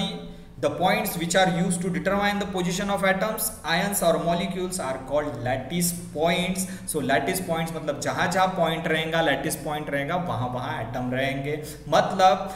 the points which are used to determine the position of atoms, ions or molecules are called lattice points. So lattice points मतलब जहाँ जहाँ पॉइंट रहेगा, लैटिस पॉइंट रहेगा, वहाँ वहाँ एटम रहेंगे। मतलब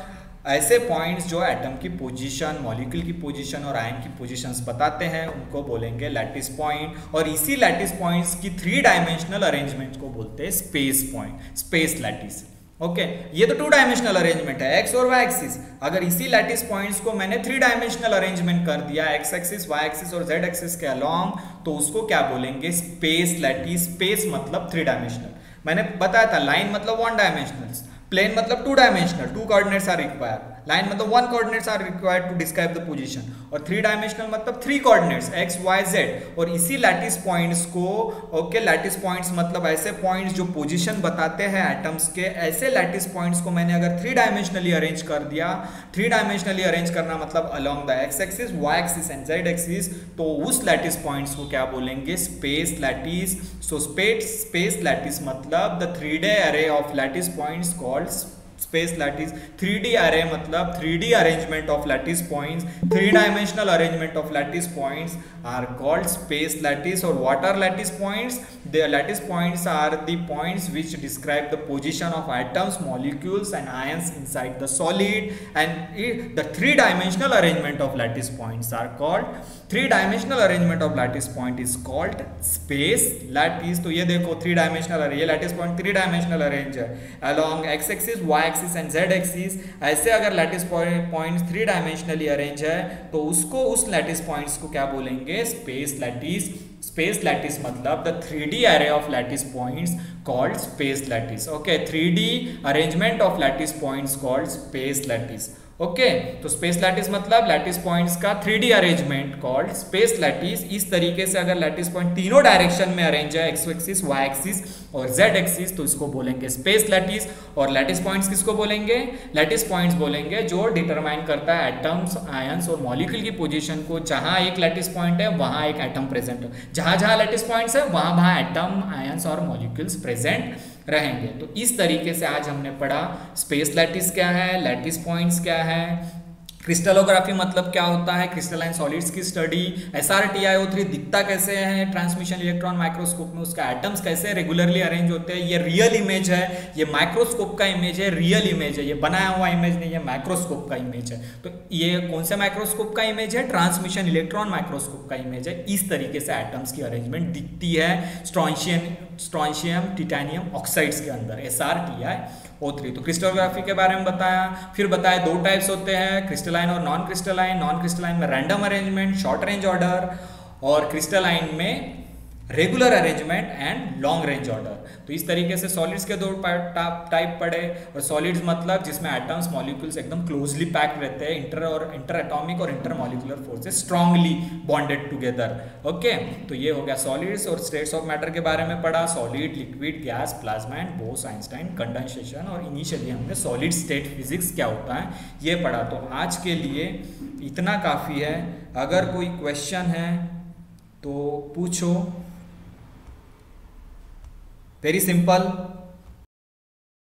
ऐसे पॉइंट्स जो एटम की पोजीशन, मॉलिक्यूल की पोजीशन और आयन की पोजीशंस बताते हैं उनको बोलेंगे लैटिस पॉइंट। और इसी लैटिस पॉइंट्स की 3 डायमेंशनल अरेंजमेंट को बोलते हैं space point, space lattice. Okay, ये तो 2 डायमेंशनल अरेंजमेंट है, एक्स और वाई एक्सिस। अगर इसी लैटिस पॉइंट्स को मैंने 3 डायमेंशनल अरेंजमेंट कर दिया, एक्स एक्सिस, वाई एक्सिस और जेड एक्सिस के अलोंग, तो उसको क्या बोलेंगे? Space lattice. स्पेस मतलब 3 डायमेंशनल। मैंने बताया था लाइन मतलब 1 डायमेंशनल, प्लेन मतलब 2 dimensional, 2 coordinates are required, line मतलब 1 coordinates are required to describe the position, और 3 डायमेंशनल मतलब 3 कोऑर्डिनेट्स एक्स वाई जेड। और इसी लैटिस पॉइंट्स को, ओके, लैटिस पॉइंट्स मतलब ऐसे पॉइंट्स जो पोजीशन बताते हैं एटम्स के, ऐसे लैटिस पॉइंट्स को मैंने अगर 3 डायमेंशनली अरेंज कर दिया, 3 डायमेंशनली अरेंज करना मतलब along the x axis, y axis and z axis, तो उस लैटिस पॉइंट्स को क्या बोलेंगे? Space lattice. So space lattice मतलब the 3D array of lattice points called space lattice। 3D array मतलब 3D arrangement of lattice points, 3 dimensional arrangement of lattice points are called space lattice। और what are lattice points? The lattice points are the points which describe the position of atoms, molecules and ions inside the solid, and the 3 dimensional arrangement of lattice points are called, 3 dimensional arrangement of lattice point is called space lattice। तो ये देखो 3 dimensional array, ये lattice point 3 dimensional arrange है along x axis, y axis and z axis। ऐसे अगर lattice points 3 dimensionally arrange है तो उसको, उस lattice points को क्या बोलेंगे? space lattice। space lattice मतलब the 3D array of lattice points called space lattice। okay, 3D arrangement of lattice points called space lattice। Okay, तो स्पेस लैटिस मतलब लैटिस पॉइंट्स का 3D arrangement called space lattice. इस तरीके से अगर lattice point तीनों direction में arrange है, एक्स एक्सिस, वाई एक्सिस और जेड एक्सिस, तो इसको बोलेंगे स्पेस लैटिस। और लैटिस पॉइंट्स किसको बोलेंगे? लैटिस पॉइंट्स बोलेंगे जो डिटरमाइन करता है एटम्स, आयंस और मॉलिक्यूल की पोजीशन को। जहां एक लैटिस पॉइंट है वहां एक एटम प्रेजेंट है, जहां जहां लैटिस पॉइंट्स है वहां वहां एटम, आयंस और मॉलिक्यूल्स प्रेजेंट रहेंगे। तो इस तरीके से आज हमने पढ़ा स्पेस लैटिस क्या है, लैटिस पॉइंट्स क्या है, क्रिस्टलोग्राफी मतलब क्या होता है, क्रिस्टलाइन सॉलिड्स की स्टडी, SRTiO3 दिखता कैसे है ट्रांसमिशन इलेक्ट्रॉन माइक्रोस्कोप में, उसका एटम्स कैसे रेगुलरली अरेंज होते हैं। ये रियल इमेज है, ये माइक्रोस्कोप का इमेज है, रियल इमेज है, ये बनाया हुआ इमेज नहीं है, माइक्रोस्कोप का इमेज है। तो ये कौन से माइक्रोस्कोप का इमेज है? ट्रांसमिशन इलेक्ट्रॉन माइक्रोस्कोप का इमेज है। इस तरीके से एटम्स की अरेंजमेंट दिखती है स्ट्रॉन्शियम टिटेनियम ऑक्साइड्स के अंदर, SRTiO3। तो क्रिस्टलोग्राफी के बारे में बताया, फिर बताया 2 टाइप्स होते हैं, क्रिस्टलाइन और नॉन क्रिस्टलाइन। नॉन क्रिस्टलाइन में random arrangement, short range order, और क्रिस्टलाइन में regular arrangement and long range order. तो इस तरीके से सॉलिड्स के 2 टाइप पढ़े। और सॉलिड्स मतलब जिसमें एटम्स, मॉलिक्यूल्स एकदम क्लोजली पैक्ड रहते हैं, इंटर एटॉमिक और inter molecular forces strongly bonded together. Okay, तो ये हो गया सॉलिड्स। और स्टेट्स ऑफ मैटर के बारे में पढ़ा, solid, liquid, gas, plasma and boss Einstein condensation. और इनिशियली हमने सॉलिड स्टेट फिजिक्स क्या होता है ये पढ़ा। तो आज के लिए इतना काफ़ी है। अगर कोई क्वेश्चन है तो पूछो। Very simple.